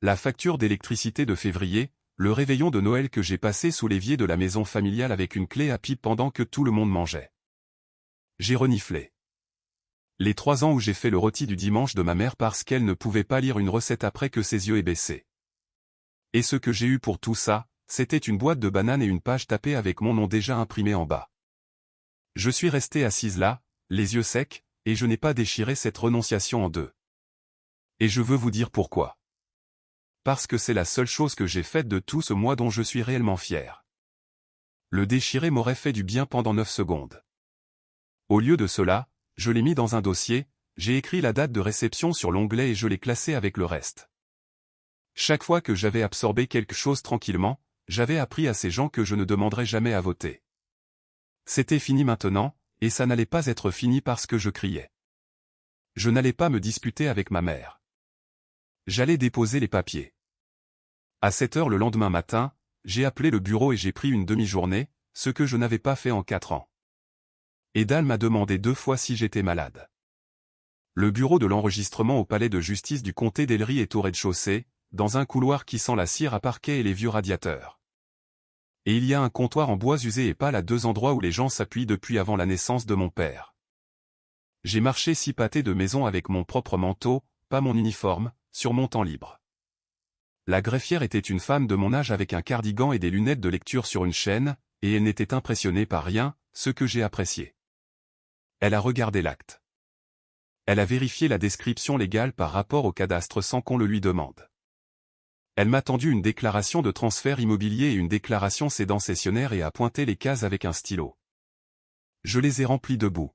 La facture d'électricité de février, le réveillon de Noël que j'ai passé sous l'évier de la maison familiale avec une clé à pipe pendant que tout le monde mangeait. J'ai reniflé. Les 3 ans où j'ai fait le rôti du dimanche de ma mère parce qu'elle ne pouvait pas lire une recette après que ses yeux aient baissé. Et ce que j'ai eu pour tout ça, c'était une boîte de bananes et une page tapée avec mon nom déjà imprimé en bas. Je suis resté assise là, les yeux secs, et je n'ai pas déchiré cette renonciation en deux. Et je veux vous dire pourquoi. Parce que c'est la seule chose que j'ai faite de tout ce mois dont je suis réellement fier. Le déchirer m'aurait fait du bien pendant 9 secondes. Au lieu de cela, je l'ai mis dans un dossier, j'ai écrit la date de réception sur l'onglet et je l'ai classé avec le reste. Chaque fois que j'avais absorbé quelque chose tranquillement, j'avais appris à ces gens que je ne demanderais jamais à voter. C'était fini maintenant, et ça n'allait pas être fini parce que je criais. Je n'allais pas me disputer avec ma mère. J'allais déposer les papiers. À 7 heures le lendemain matin, j'ai appelé le bureau et j'ai pris une demi-journée, ce que je n'avais pas fait en 4 ans. Et Dal m'a demandé 2 fois si j'étais malade. Le bureau de l'enregistrement au palais de justice du comté d'Erie est au rez-de-chaussée, dans un couloir qui sent la cire à parquet et les vieux radiateurs. Et il y a un comptoir en bois usé et pâle à 2 endroits où les gens s'appuient depuis avant la naissance de mon père. J'ai marché 6 pâtés de maison avec mon propre manteau, pas mon uniforme, sur mon temps libre. La greffière était une femme de mon âge avec un cardigan et des lunettes de lecture sur une chaîne, et elle n'était impressionnée par rien, ce que j'ai apprécié. Elle a regardé l'acte. Elle a vérifié la description légale par rapport au cadastre sans qu'on le lui demande. Elle m'a tendu une déclaration de transfert immobilier et une déclaration cédant cessionnaire et a pointé les cases avec un stylo. Je les ai remplies debout.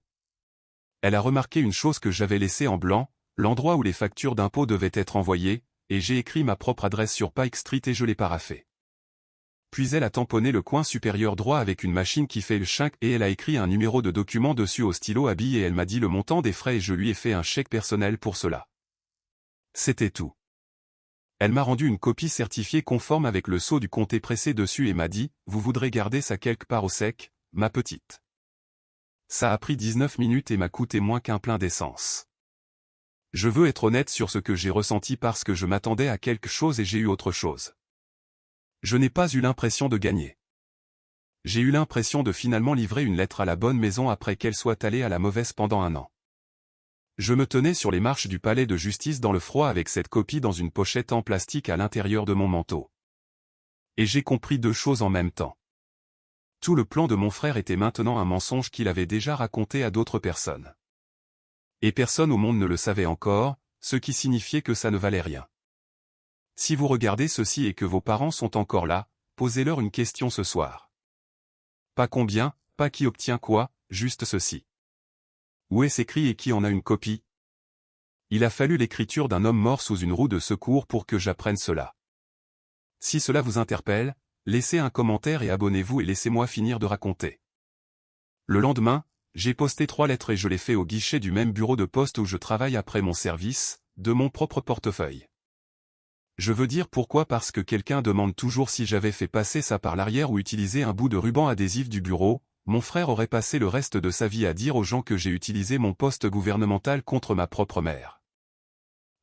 Elle a remarqué une chose que j'avais laissée en blanc, l'endroit où les factures d'impôts devaient être envoyées, et j'ai écrit ma propre adresse sur Pike Street et je l'ai paraphée. Puis elle a tamponné le coin supérieur droit avec une machine qui fait le chink et elle a écrit un numéro de document dessus au stylo à billes et elle m'a dit le montant des frais et je lui ai fait un chèque personnel pour cela. C'était tout. Elle m'a rendu une copie certifiée conforme avec le sceau du comté pressé dessus et m'a dit « Vous voudrez garder ça quelque part au sec, ma petite ?» Ça a pris 19 minutes et m'a coûté moins qu'un plein d'essence. Je veux être honnête sur ce que j'ai ressenti parce que je m'attendais à quelque chose et j'ai eu autre chose. Je n'ai pas eu l'impression de gagner. J'ai eu l'impression de finalement livrer une lettre à la bonne maison après qu'elle soit allée à la mauvaise pendant 1 an. Je me tenais sur les marches du palais de justice dans le froid avec cette copie dans une pochette en plastique à l'intérieur de mon manteau. Et j'ai compris 2 choses en même temps. Tout le plan de mon frère était maintenant un mensonge qu'il avait déjà raconté à d'autres personnes. Et personne au monde ne le savait encore, ce qui signifiait que ça ne valait rien. Si vous regardez ceci et que vos parents sont encore là, posez-leur une question ce soir. Pas combien, pas qui obtient quoi, juste ceci. Où est-ce écrit et qui en a une copie? Il a fallu l'écriture d'un homme mort sous une roue de secours pour que j'apprenne cela. Si cela vous interpelle, laissez un commentaire et abonnez-vous et laissez-moi finir de raconter. Le lendemain, j'ai posté 3 lettres et je les fais au guichet du même bureau de poste où je travaille après mon service, de mon propre portefeuille. Je veux dire pourquoi parce que quelqu'un demande toujours si j'avais fait passer ça par l'arrière ou utilisé un bout de ruban adhésif du bureau. Mon frère aurait passé le reste de sa vie à dire aux gens que j'ai utilisé mon poste gouvernemental contre ma propre mère.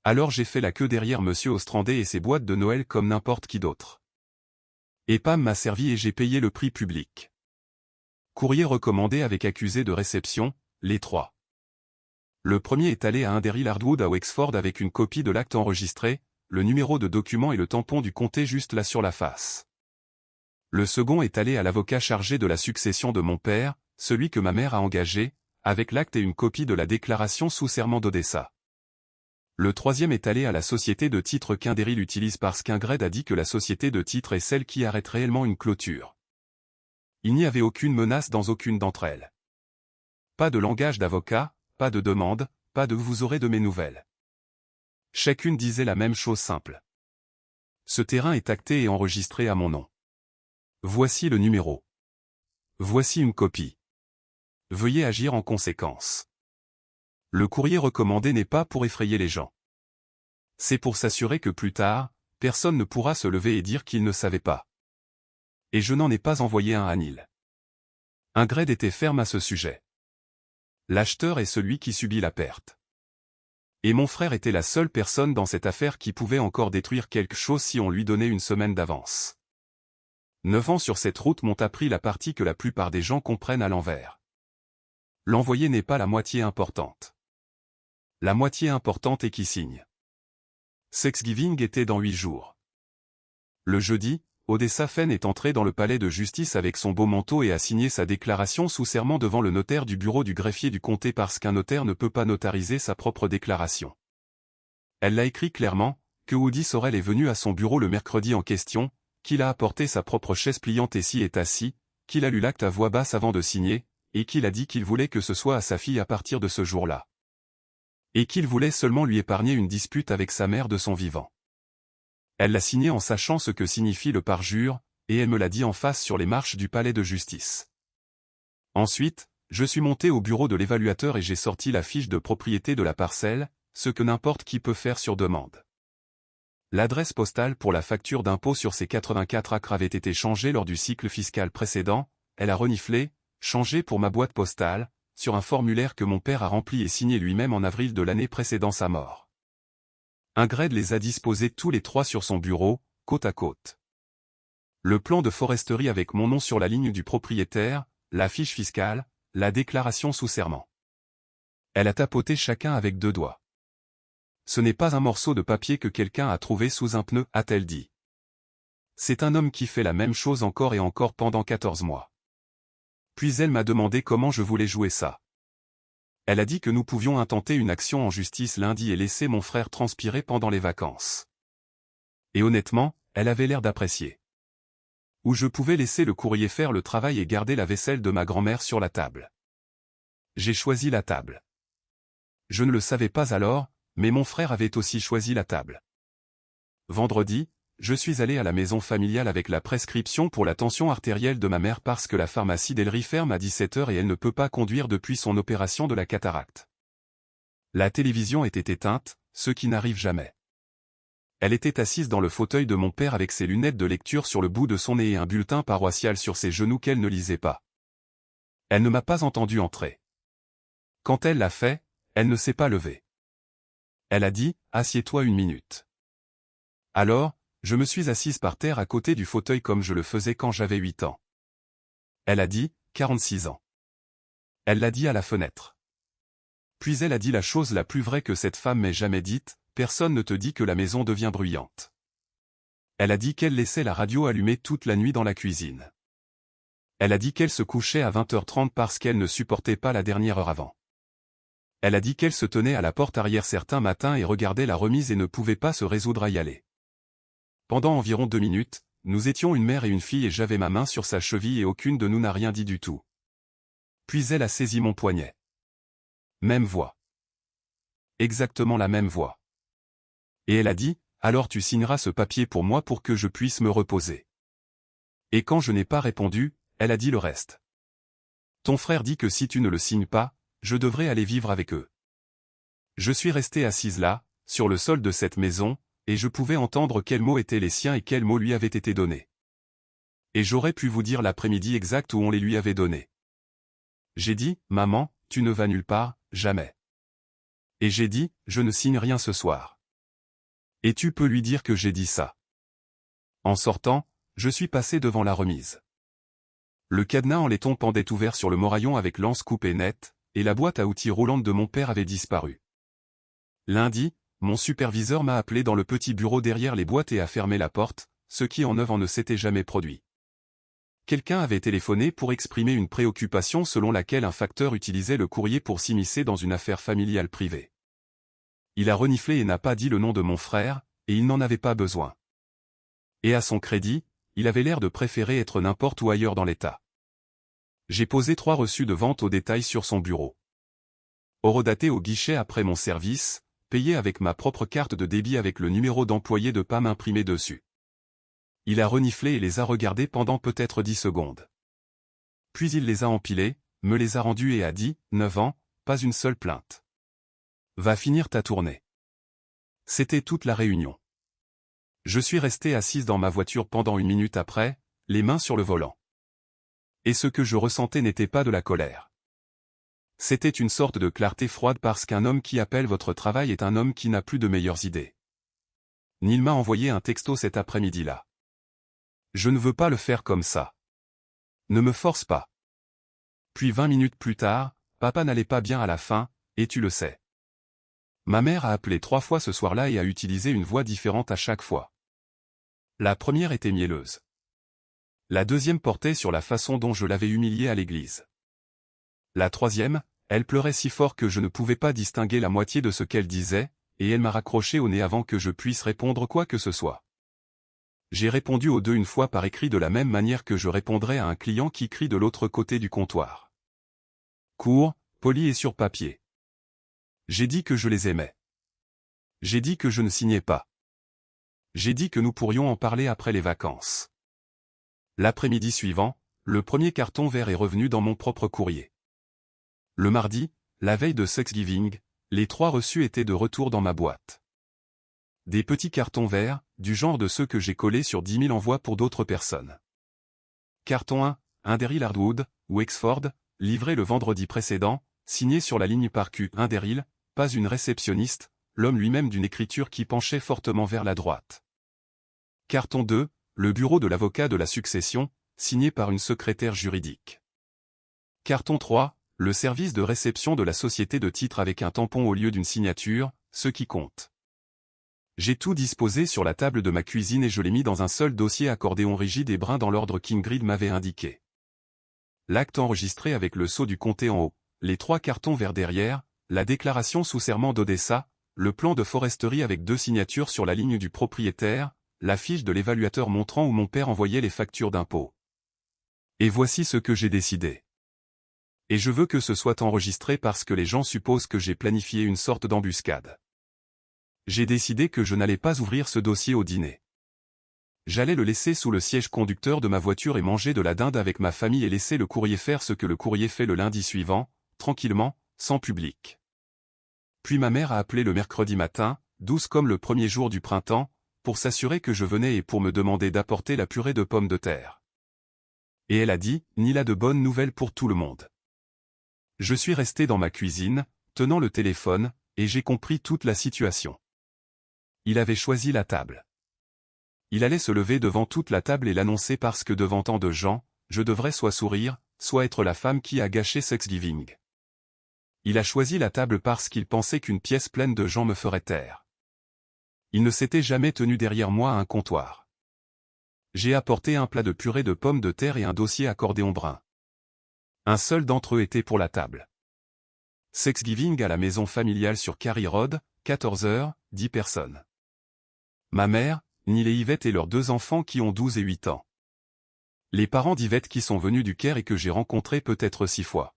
Alors j'ai fait la queue derrière Monsieur Ostrandé et ses boîtes de Noël comme n'importe qui d'autre. Et Pam m'a servi et j'ai payé le prix public. Courrier recommandé avec accusé de réception, les 3. Le premier est allé à Underhill Hardwood à Wexford avec une copie de l'acte enregistré, le numéro de document et le tampon du comté juste là sur la face. Le second est allé à l'avocat chargé de la succession de mon père, celui que ma mère a engagé, avec l'acte et une copie de la déclaration sous serment d'Odessa. Le troisième est allé à la société de titres qu'Underhill utilise parce qu'Ingrid a dit que la société de titres est celle qui arrête réellement une clôture. Il n'y avait aucune menace dans aucune d'entre elles. Pas de langage d'avocat, pas de demande, pas de « vous aurez de mes nouvelles ». Chacune disait la même chose simple. Ce terrain est acté et enregistré à mon nom. Voici le numéro. Voici une copie. Veuillez agir en conséquence. Le courrier recommandé n'est pas pour effrayer les gens. C'est pour s'assurer que plus tard, personne ne pourra se lever et dire qu'il ne savait pas. Et je n'en ai pas envoyé un à Neil. Ingrid était ferme à ce sujet. L'acheteur est celui qui subit la perte. Et mon frère était la seule personne dans cette affaire qui pouvait encore détruire quelque chose si on lui donnait une semaine d'avance. 9 ans sur cette route m'ont appris la partie que la plupart des gens comprennent à l'envers. L'envoyé n'est pas la moitié importante. La moitié importante est qui signe. Thanksgiving était dans 8 jours. Le jeudi, Odessa Fenn est entré dans le palais de justice avec son beau manteau et a signé sa déclaration sous serment devant le notaire du bureau du greffier du comté parce qu'un notaire ne peut pas notariser sa propre déclaration. Elle l'a écrit clairement, que Woody Sorrell est venu à son bureau le mercredi en question, qu'il a apporté sa propre chaise pliante et s'y est assis, qu'il a lu l'acte à voix basse avant de signer, et qu'il a dit qu'il voulait que ce soit à sa fille à partir de ce jour-là. Et qu'il voulait seulement lui épargner une dispute avec sa mère de son vivant. Elle l'a signé en sachant ce que signifie le parjure, et elle me l'a dit en face sur les marches du palais de justice. Ensuite, je suis monté au bureau de l'évaluateur et j'ai sorti la fiche de propriété de la parcelle, ce que n'importe qui peut faire sur demande. L'adresse postale pour la facture d'impôt sur ces 84 acres avait été changée lors du cycle fiscal précédent, elle a reniflé, changé pour ma boîte postale, sur un formulaire que mon père a rempli et signé lui-même en avril de l'année précédant sa mort. Ingrid les a disposés tous les 3 sur son bureau, côte à côte. Le plan de foresterie avec mon nom sur la ligne du propriétaire, la fiche fiscale, la déclaration sous serment. Elle a tapoté chacun avec 2 doigts. Ce n'est pas un morceau de papier que quelqu'un a trouvé sous un pneu, a-t-elle dit. C'est un homme qui fait la même chose encore et encore pendant 14 mois. Puis elle m'a demandé comment je voulais jouer ça. Elle a dit que nous pouvions intenter une action en justice lundi et laisser mon frère transpirer pendant les vacances. Et honnêtement, elle avait l'air d'apprécier. Ou je pouvais laisser le courrier faire le travail et garder la vaisselle de ma grand-mère sur la table. J'ai choisi la table. Je ne le savais pas alors, mais mon frère avait aussi choisi la table. Vendredi, je suis allé à la maison familiale avec la prescription pour la tension artérielle de ma mère parce que la pharmacie d'Ellery ferme à 17 h et elle ne peut pas conduire depuis son opération de la cataracte. La télévision était éteinte, ce qui n'arrive jamais. Elle était assise dans le fauteuil de mon père avec ses lunettes de lecture sur le bout de son nez et un bulletin paroissial sur ses genoux qu'elle ne lisait pas. Elle ne m'a pas entendu entrer. Quand elle l'a fait, elle ne s'est pas levée. Elle a dit « Assieds-toi 1 minute ». Alors, je me suis assise par terre à côté du fauteuil comme je le faisais quand j'avais 8 ans. Elle a dit « 46 ans ». Elle l'a dit à la fenêtre. Puis elle a dit la chose la plus vraie que cette femme m'ait jamais dite, personne ne te dit que la maison devient bruyante. Elle a dit qu'elle laissait la radio allumée toute la nuit dans la cuisine. Elle a dit qu'elle se couchait à 20h30 parce qu'elle ne supportait pas la dernière heure avant. Elle a dit qu'elle se tenait à la porte arrière certains matins et regardait la remise et ne pouvait pas se résoudre à y aller. Pendant environ 2 minutes, nous étions une mère et une fille et j'avais ma main sur sa cheville et aucune de nous n'a rien dit du tout. Puis elle a saisi mon poignet. Même voix. Exactement la même voix. Et elle a dit, alors tu signeras ce papier pour moi pour que je puisse me reposer. Et quand je n'ai pas répondu, elle a dit le reste. Ton frère dit que si tu ne le signes pas, je devrais aller vivre avec eux. Je suis restée assise là, sur le sol de cette maison, et je pouvais entendre quels mots étaient les siens et quels mots lui avaient été donnés. Et j'aurais pu vous dire l'après-midi exact où on les lui avait donnés. J'ai dit, maman, tu ne vas nulle part, jamais. Et j'ai dit, je ne signe rien ce soir. Et tu peux lui dire que j'ai dit ça. En sortant, je suis passé devant la remise. Le cadenas en laiton pendait ouvert sur le moraillon avec l'anse coupée nette, et la boîte à outils roulante de mon père avait disparu. Lundi, mon superviseur m'a appelé dans le petit bureau derrière les boîtes et a fermé la porte, ce qui en 9 ans ne s'était jamais produit. Quelqu'un avait téléphoné pour exprimer une préoccupation selon laquelle un facteur utilisait le courrier pour s'immiscer dans une affaire familiale privée. Il a reniflé et n'a pas dit le nom de mon frère, et il n'en avait pas besoin. Et à son crédit, il avait l'air de préférer être n'importe où ailleurs dans l'État. J'ai posé 3 reçus de vente au détail sur son bureau. Horodaté au guichet après mon service, payé avec ma propre carte de débit avec le numéro d'employé de PAM imprimé dessus. Il a reniflé et les a regardés pendant peut-être 10 secondes. Puis il les a empilés, me les a rendus et a dit, 9 ans, pas une seule plainte. Va finir ta tournée. C'était toute la réunion. Je suis resté assise dans ma voiture pendant 1 minute après, les mains sur le volant. Et ce que je ressentais n'était pas de la colère. C'était une sorte de clarté froide parce qu'un homme qui appelle votre travail est un homme qui n'a plus de meilleures idées. Neil m'a envoyé un texto cet après-midi-là. Je ne veux pas le faire comme ça. Ne me force pas. Puis 20 minutes plus tard, papa n'allait pas bien à la fin, et tu le sais. Ma mère a appelé 3 fois ce soir-là et a utilisé une voix différente à chaque fois. La première était mielleuse. La deuxième portait sur la façon dont je l'avais humiliée à l'église. La troisième, elle pleurait si fort que je ne pouvais pas distinguer la moitié de ce qu'elle disait, et elle m'a raccroché au nez avant que je puisse répondre quoi que ce soit. J'ai répondu aux 2 une fois par écrit de la même manière que je répondrais à un client qui crie de l'autre côté du comptoir. Court, poli et sur papier. J'ai dit que je les aimais. J'ai dit que je ne signais pas. J'ai dit que nous pourrions en parler après les vacances. L'après-midi suivant, le premier carton vert est revenu dans mon propre courrier. Le mardi, la veille de Thanksgiving, les 3 reçus étaient de retour dans ma boîte. Des petits cartons verts, du genre de ceux que j'ai collés sur 10 000 envois pour d'autres personnes. Carton 1, Daryl Hardwood, Wexford, livré le vendredi précédent, signé sur la ligne par Q. Daryl, pas une réceptionniste, l'homme lui-même d'une écriture qui penchait fortement vers la droite. Carton 2, le bureau de l'avocat de la succession, signé par une secrétaire juridique. Carton 3, le service de réception de la société de titres avec un tampon au lieu d'une signature, ce qui compte. J'ai tout disposé sur la table de ma cuisine et je l'ai mis dans un seul dossier accordéon rigide et brun dans l'ordre qu'Ingrid m'avait indiqué. L'acte enregistré avec le sceau du comté en haut, les 3 cartons verts derrière, la déclaration sous serment d'Odessa, le plan de foresterie avec 2 signatures sur la ligne du propriétaire, la fiche de l'évaluateur montrant où mon père envoyait les factures d'impôts. Et voici ce que j'ai décidé. Et je veux que ce soit enregistré parce que les gens supposent que j'ai planifié une sorte d'embuscade. J'ai décidé que je n'allais pas ouvrir ce dossier au dîner. J'allais le laisser sous le siège conducteur de ma voiture et manger de la dinde avec ma famille et laisser le courrier faire ce que le courrier fait le lundi suivant, tranquillement, sans public. Puis ma mère a appelé le mercredi matin, douce comme le premier jour du printemps, pour s'assurer que je venais et pour me demander d'apporter la purée de pommes de terre. Et elle a dit, Neil a de bonnes nouvelles pour tout le monde. Je suis resté dans ma cuisine, tenant le téléphone, et j'ai compris toute la situation. Il avait choisi la table. Il allait se lever devant toute la table et l'annoncer parce que devant tant de gens, je devrais soit sourire, soit être la femme qui a gâché Thanksgiving. Il a choisi la table parce qu'il pensait qu'une pièce pleine de gens me ferait taire. Il ne s'était jamais tenu derrière moi à un comptoir. J'ai apporté un plat de purée de pommes de terre et un dossier accordéon brun. Un seul d'entre eux était pour la table. Thanksgiving à la maison familiale sur Carey Road, 14h, 10 personnes. Ma mère, Neil et Yvette et leurs 2 enfants qui ont 12 et 8 ans. Les parents d'Yvette qui sont venus du Caire et que j'ai rencontrés peut-être 6 fois.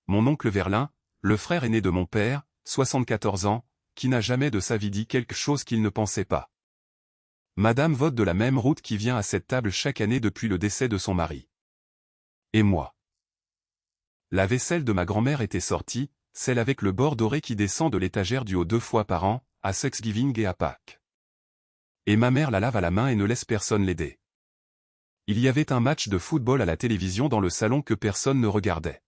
Mon oncle Verlin, le frère aîné de mon père, 74 ans, qui n'a jamais de sa vie dit quelque chose qu'il ne pensait pas. Madame vote de la même route qui vient à cette table chaque année depuis le décès de son mari. Et moi. La vaisselle de ma grand-mère était sortie, celle avec le bord doré qui descend de l'étagère du haut 2 fois par an, à Thanksgiving et à Pâques. Et ma mère la lave à la main et ne laisse personne l'aider. Il y avait un match de football à la télévision dans le salon que personne ne regardait.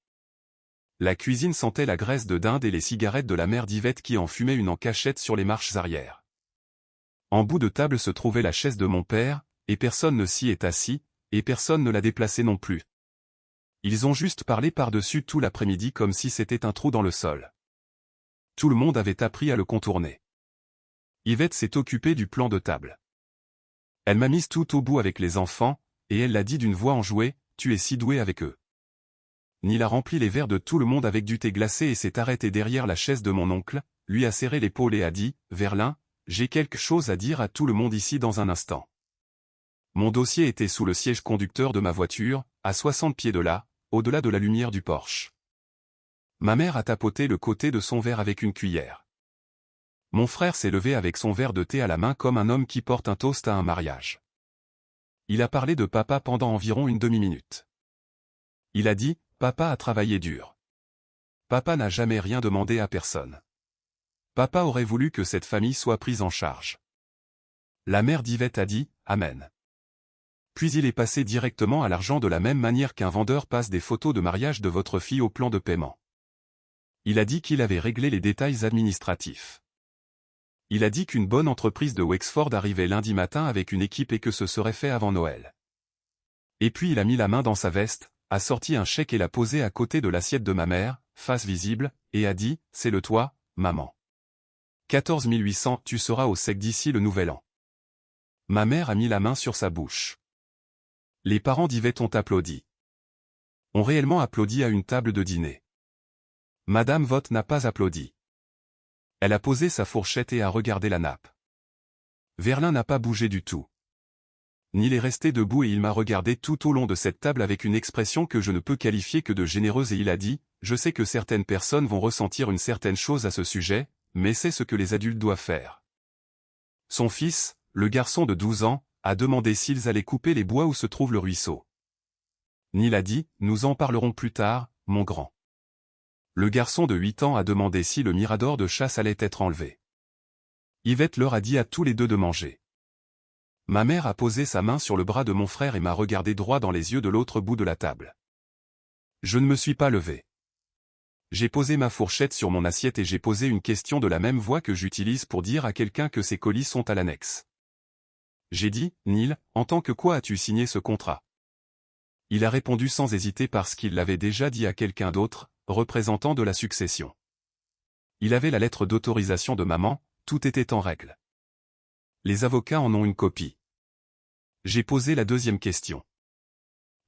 La cuisine sentait la graisse de dinde et les cigarettes de la mère d'Yvette qui en fumait une en cachette sur les marches arrière. En bout de table se trouvait la chaise de mon père, et personne ne s'y est assis, et personne ne l'a déplacée non plus. Ils ont juste parlé par-dessus tout l'après-midi comme si c'était un trou dans le sol. Tout le monde avait appris à le contourner. Yvette s'est occupée du plan de table. Elle m'a mise tout au bout avec les enfants, et elle l'a dit d'une voix enjouée, « Tu es si doué avec eux. » Neil a rempli les verres de tout le monde avec du thé glacé et s'est arrêté derrière la chaise de mon oncle, lui a serré l'épaule et a dit, « Verlin, j'ai quelque chose à dire à tout le monde ici dans un instant. » Mon dossier était sous le siège conducteur de ma voiture, à 60 pieds de là, au-delà de la lumière du Porsche. Ma mère a tapoté le côté de son verre avec une cuillère. Mon frère s'est levé avec son verre de thé à la main comme un homme qui porte un toast à un mariage. Il a parlé de papa pendant environ une demi-minute. Il a dit, « Papa a travaillé dur. Papa n'a jamais rien demandé à personne. Papa aurait voulu que cette famille soit prise en charge. » La mère d'Yvette a dit, « Amen. » Puis il est passé directement à l'argent de la même manière qu'un vendeur passe des photos de mariage de votre fille au plan de paiement. Il a dit qu'il avait réglé les détails administratifs. Il a dit qu'une bonne entreprise de Wexford arrivait lundi matin avec une équipe et que ce serait fait avant Noël. Et puis il a mis la main dans sa veste, a sorti un chèque et l'a posé à côté de l'assiette de ma mère, face visible, et a dit, « C'est le toi, maman. 14 800, tu seras au sec d'ici le nouvel an. » Ma mère a mis la main sur sa bouche. Les parents d'Yvette ont applaudi. Ont réellement applaudi à une table de dîner. Madame Vogt n'a pas applaudi. Elle a posé sa fourchette et a regardé la nappe. Verlin n'a pas bougé du tout. Neil est resté debout et il m'a regardé tout au long de cette table avec une expression que je ne peux qualifier que de généreuse et il a dit, « Je sais que certaines personnes vont ressentir une certaine chose à ce sujet, mais c'est ce que les adultes doivent faire. » Son fils, le garçon de 12 ans, a demandé s'ils allaient couper les bois où se trouve le ruisseau. Neil a dit, « Nous en parlerons plus tard, mon grand. » Le garçon de 8 ans a demandé si le mirador de chasse allait être enlevé. Yvette leur a dit à tous les deux de manger. Ma mère a posé sa main sur le bras de mon frère et m'a regardé droit dans les yeux de l'autre bout de la table. Je ne me suis pas levé. J'ai posé ma fourchette sur mon assiette et j'ai posé une question de la même voix que j'utilise pour dire à quelqu'un que ses colis sont à l'annexe. J'ai dit, « Neil, en tant que quoi as-tu signé ce contrat ?» Il a répondu sans hésiter parce qu'il l'avait déjà dit à quelqu'un d'autre, représentant de la succession. Il avait la lettre d'autorisation de maman, tout était en règle. Les avocats en ont une copie. J'ai posé la deuxième question.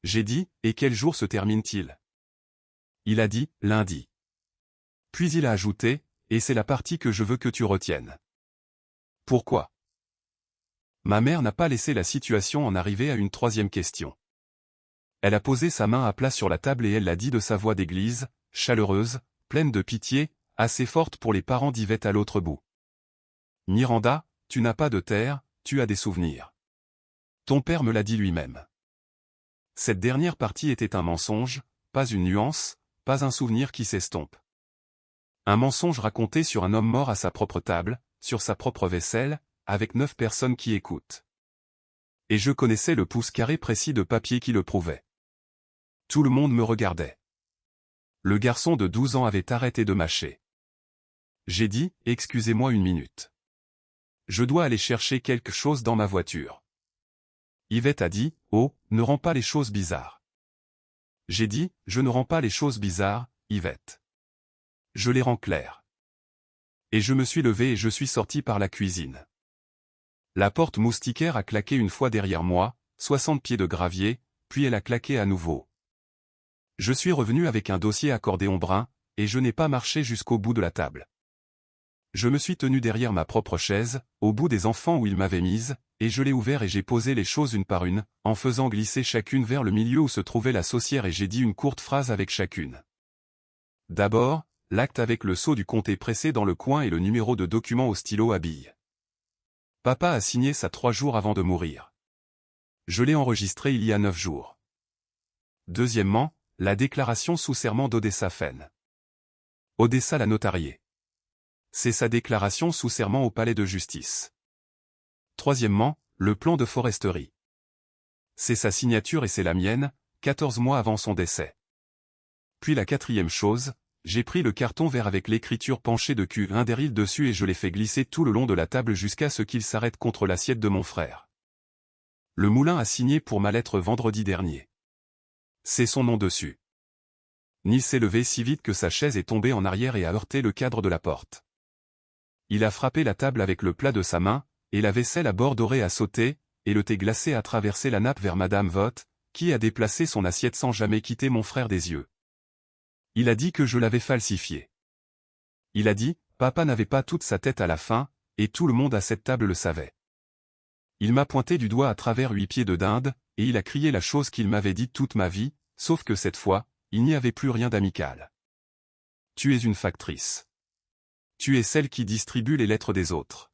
J'ai dit, « Et quel jour se termine-t-il » Il a dit, « Lundi. » Puis il a ajouté, « Et c'est la partie que je veux que tu retiennes. » Pourquoi ? Ma mère n'a pas laissé la situation en arriver à une troisième question. Elle a posé sa main à plat sur la table et elle l'a dit de sa voix d'église, chaleureuse, pleine de pitié, assez forte pour les parents d'Yvette à l'autre bout. « Miranda, tu n'as pas de terre, tu as des souvenirs. Ton père me l'a dit lui-même. » Cette dernière partie était un mensonge, pas une nuance, pas un souvenir qui s'estompe. Un mensonge raconté sur un homme mort à sa propre table, sur sa propre vaisselle, avec 9 personnes qui écoutent. Et je connaissais le pouce carré précis de papier qui le prouvait. Tout le monde me regardait. Le garçon de 12 ans avait arrêté de mâcher. J'ai dit, « Excusez-moi une minute. Je dois aller chercher quelque chose dans ma voiture. » Yvette a dit, « Oh, ne rends pas les choses bizarres. » J'ai dit, « Je ne rends pas les choses bizarres, Yvette. Je les rends claires. » Et je me suis levé et je suis sorti par la cuisine. La porte moustiquaire a claqué une fois derrière moi, 60 pieds de gravier, puis elle a claqué à nouveau. Je suis revenu avec un dossier accordéon brun, et je n'ai pas marché jusqu'au bout de la table. Je me suis tenu derrière ma propre chaise, au bout des enfants où ils m'avaient mise, et je l'ai ouvert et j'ai posé les choses une par une, en faisant glisser chacune vers le milieu où se trouvait la saucière et j'ai dit une courte phrase avec chacune. D'abord, l'acte avec le sceau du comté pressé dans le coin et le numéro de document au stylo à billes. Papa a signé ça 3 jours avant de mourir. Je l'ai enregistré il y a 9 jours. Deuxièmement, la déclaration sous serment d'Odessa Fenn. Odessa l'a notariée. C'est sa déclaration sous serment au palais de justice. Troisièmement, le plan de foresterie. C'est sa signature et c'est la mienne, 14 mois avant son décès. Puis la quatrième chose, j'ai pris le carton vert avec l'écriture penchée de Q1 Daryl dessus et je l'ai fait glisser tout le long de la table jusqu'à ce qu'il s'arrête contre l'assiette de mon frère. Le moulin a signé pour ma lettre vendredi dernier. C'est son nom dessus. Neil s'est levé si vite que sa chaise est tombée en arrière et a heurté le cadre de la porte. Il a frappé la table avec le plat de sa main, et la vaisselle à bord doré a sauté, et le thé glacé a traversé la nappe vers Madame Vaught, qui a déplacé son assiette sans jamais quitter mon frère des yeux. Il a dit que je l'avais falsifié. Il a dit, papa n'avait pas toute sa tête à la fin, et tout le monde à cette table le savait. Il m'a pointé du doigt à travers 8 pieds de dinde, et il a crié la chose qu'il m'avait dite toute ma vie, sauf que cette fois, il n'y avait plus rien d'amical. Tu es une factrice. Tu es celle qui distribue les lettres des autres.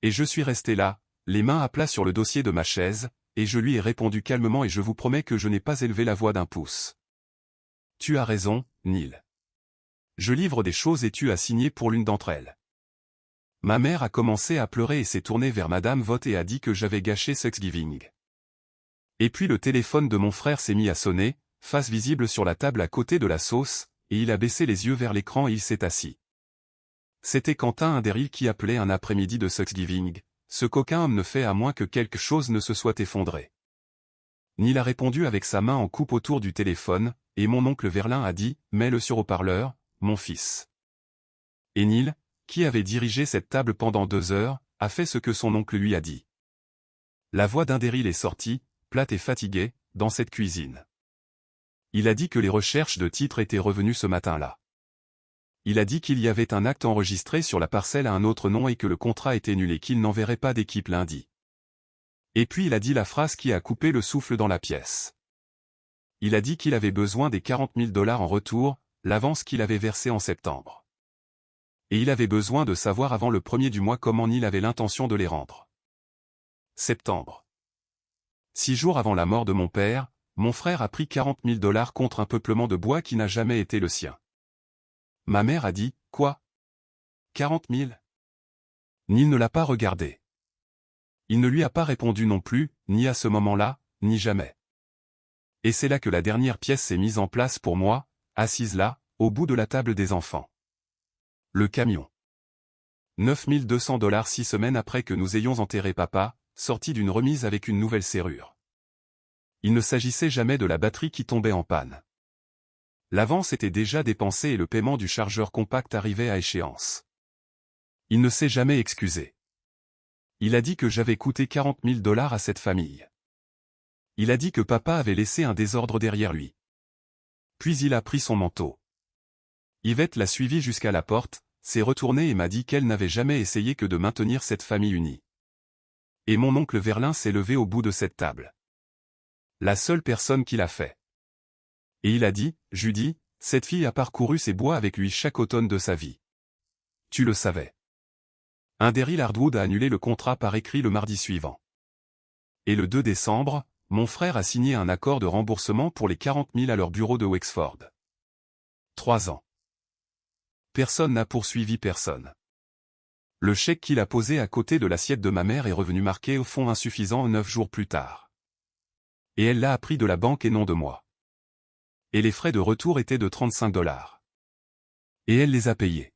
Et je suis resté là, les mains à plat sur le dossier de ma chaise, et je lui ai répondu calmement et je vous promets que je n'ai pas élevé la voix d'un pouce. Tu as raison, Neil. Je livre des choses et tu as signé pour l'une d'entre elles. Ma mère a commencé à pleurer et s'est tournée vers Madame Vaught et a dit que j'avais gâché Thanksgiving. Et puis le téléphone de mon frère s'est mis à sonner, face visible sur la table à côté de la sauce, et il a baissé les yeux vers l'écran et il s'est assis. C'était Quentin Daryl qui appelait un après-midi de Thanksgiving. Ce coquin homme ne fait à moins que quelque chose ne se soit effondré. Neil a répondu avec sa main en coupe autour du téléphone, et mon oncle Verlin a dit, mets-le sur haut-parleur, mon fils. Et Neil, qui avait dirigé cette table pendant 2 heures, a fait ce que son oncle lui a dit. La voix d'Daryl est sortie, plate et fatiguée, dans cette cuisine. Il a dit que les recherches de titres étaient revenues ce matin-là. Il a dit qu'il y avait un acte enregistré sur la parcelle à un autre nom et que le contrat était nul et qu'il n'enverrait pas d'équipe lundi. Et puis il a dit la phrase qui a coupé le souffle dans la pièce. Il a dit qu'il avait besoin des 40 000 $ en retour, l'avance qu'il avait versée en septembre. Et il avait besoin de savoir avant le 1er du mois comment Neil avait l'intention de les rendre. Septembre. 6 jours avant la mort de mon père, mon frère a pris 40 000 $ contre un peuplement de bois qui n'a jamais été le sien. Ma mère a dit, quoi? 40 000? Neil ne l'a pas regardé. Il ne lui a pas répondu non plus, ni à ce moment-là, ni jamais. Et c'est là que la dernière pièce s'est mise en place pour moi, assise là, au bout de la table des enfants. Le camion. 9 200 $ 6 semaines après que nous ayons enterré papa, sorti d'une remise avec une nouvelle serrure. Il ne s'agissait jamais de la batterie qui tombait en panne. L'avance était déjà dépensée et le paiement du chargeur compact arrivait à échéance. Il ne s'est jamais excusé. Il a dit que j'avais coûté 40 000 $ à cette famille. Il a dit que papa avait laissé un désordre derrière lui. Puis il a pris son manteau. Yvette l'a suivi jusqu'à la porte, s'est retournée et m'a dit qu'elle n'avait jamais essayé que de maintenir cette famille unie. Et mon oncle Verlin s'est levé au bout de cette table. La seule personne qui l'a fait. Et il a dit, Judy, cette fille a parcouru ces bois avec lui chaque automne de sa vie. Tu le savais. Daryl Hardwood a annulé le contrat par écrit le mardi suivant. Et le 2 décembre, mon frère a signé un accord de remboursement pour les 40 000 à leur bureau de Wexford. 3 ans. Personne n'a poursuivi personne. Le chèque qu'il a posé à côté de l'assiette de ma mère est revenu marqué au fond insuffisant 9 jours plus tard. Et elle l'a appris de la banque et non de moi. Et les frais de retour étaient de 35 $. Et elle les a payés.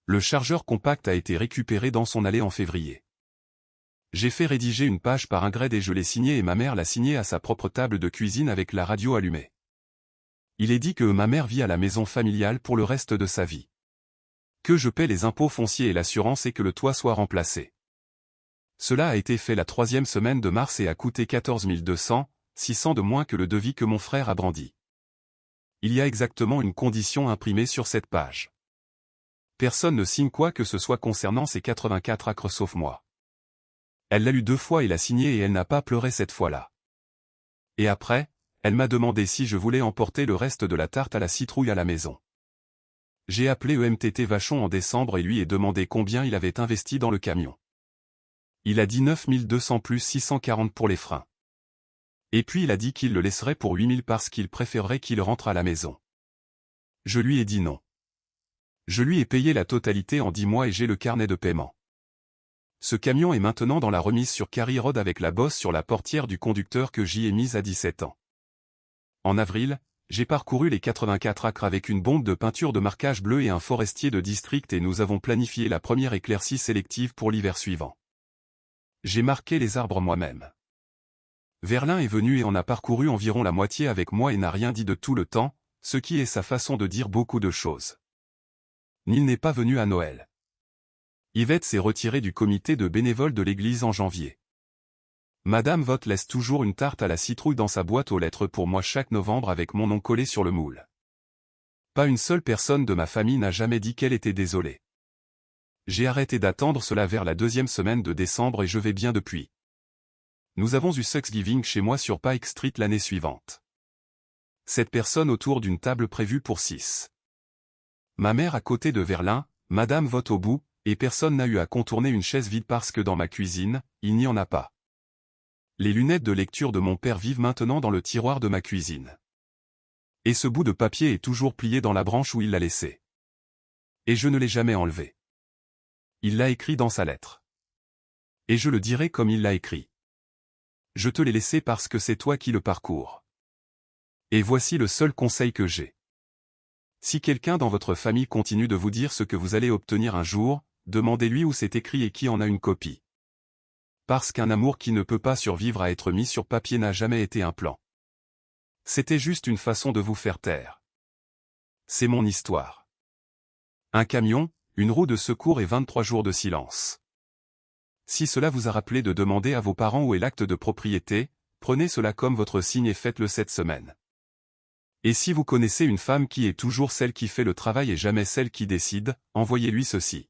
Le chargeur compact a été récupéré dans son allée en février. J'ai fait rédiger une page par Ingrid et je l'ai signé et ma mère l'a signé à sa propre table de cuisine avec la radio allumée. Il est dit que ma mère vit à la maison familiale pour le reste de sa vie. Que je paie les impôts fonciers et l'assurance et que le toit soit remplacé. Cela a été fait la 3e semaine de mars et a coûté 14 200, 600 de moins que le devis que mon frère a brandi. Il y a exactement une condition imprimée sur cette page. Personne ne signe quoi que ce soit concernant ces 84 acres sauf moi. Elle l'a lu 2 fois et l'a signé et elle n'a pas pleuré cette fois-là. Et après, elle m'a demandé si je voulais emporter le reste de la tarte à la citrouille à la maison. J'ai appelé EMTT Vachon en décembre et lui ai demandé combien il avait investi dans le camion. Il a dit 9200 plus 640 pour les freins. Et puis il a dit qu'il le laisserait pour 8000 parce qu'il préférerait qu'il rentre à la maison. Je lui ai dit non. Je lui ai payé la totalité en 10 mois et j'ai le carnet de paiement. Ce camion est maintenant dans la remise sur Carry Road avec la bosse sur la portière du conducteur que j'y ai mise à 17 ans. En avril, j'ai parcouru les 84 acres avec une bombe de peinture de marquage bleu et un forestier de district et nous avons planifié la première éclaircie sélective pour l'hiver suivant. J'ai marqué les arbres moi-même. Verlin est venu et en a parcouru environ la moitié avec moi et n'a rien dit de tout le temps, ce qui est sa façon de dire beaucoup de choses. Neil n'est pas venu à Noël. Yvette s'est retirée du comité de bénévoles de l'église en janvier. Madame Vogt laisse toujours une tarte à la citrouille dans sa boîte aux lettres pour moi chaque novembre avec mon nom collé sur le moule. Pas une seule personne de ma famille n'a jamais dit qu'elle était désolée. J'ai arrêté d'attendre cela vers la 2e semaine de décembre et je vais bien depuis. Nous avons eu Thanksgiving chez moi sur Pike Street l'année suivante. 7 personnes autour d'une table prévue pour 6. Ma mère à côté de Verlin, Madame Vogt au bout, et personne n'a eu à contourner une chaise vide parce que dans ma cuisine, il n'y en a pas. Les lunettes de lecture de mon père vivent maintenant dans le tiroir de ma cuisine. Et ce bout de papier est toujours plié dans la branche où il l'a laissé. Et je ne l'ai jamais enlevé. Il l'a écrit dans sa lettre. Et je le dirai comme il l'a écrit. Je te l'ai laissé parce que c'est toi qui le parcours. Et voici le seul conseil que j'ai. Si quelqu'un dans votre famille continue de vous dire ce que vous allez obtenir un jour, demandez-lui où c'est écrit et qui en a une copie. Parce qu'un amour qui ne peut pas survivre à être mis sur papier n'a jamais été un plan. C'était juste une façon de vous faire taire. C'est mon histoire. Un camion, une roue de secours et 23 jours de silence. Si cela vous a rappelé de demander à vos parents où est l'acte de propriété, prenez cela comme votre signe et faites-le cette semaine. Et si vous connaissez une femme qui est toujours celle qui fait le travail et jamais celle qui décide, envoyez-lui ceci.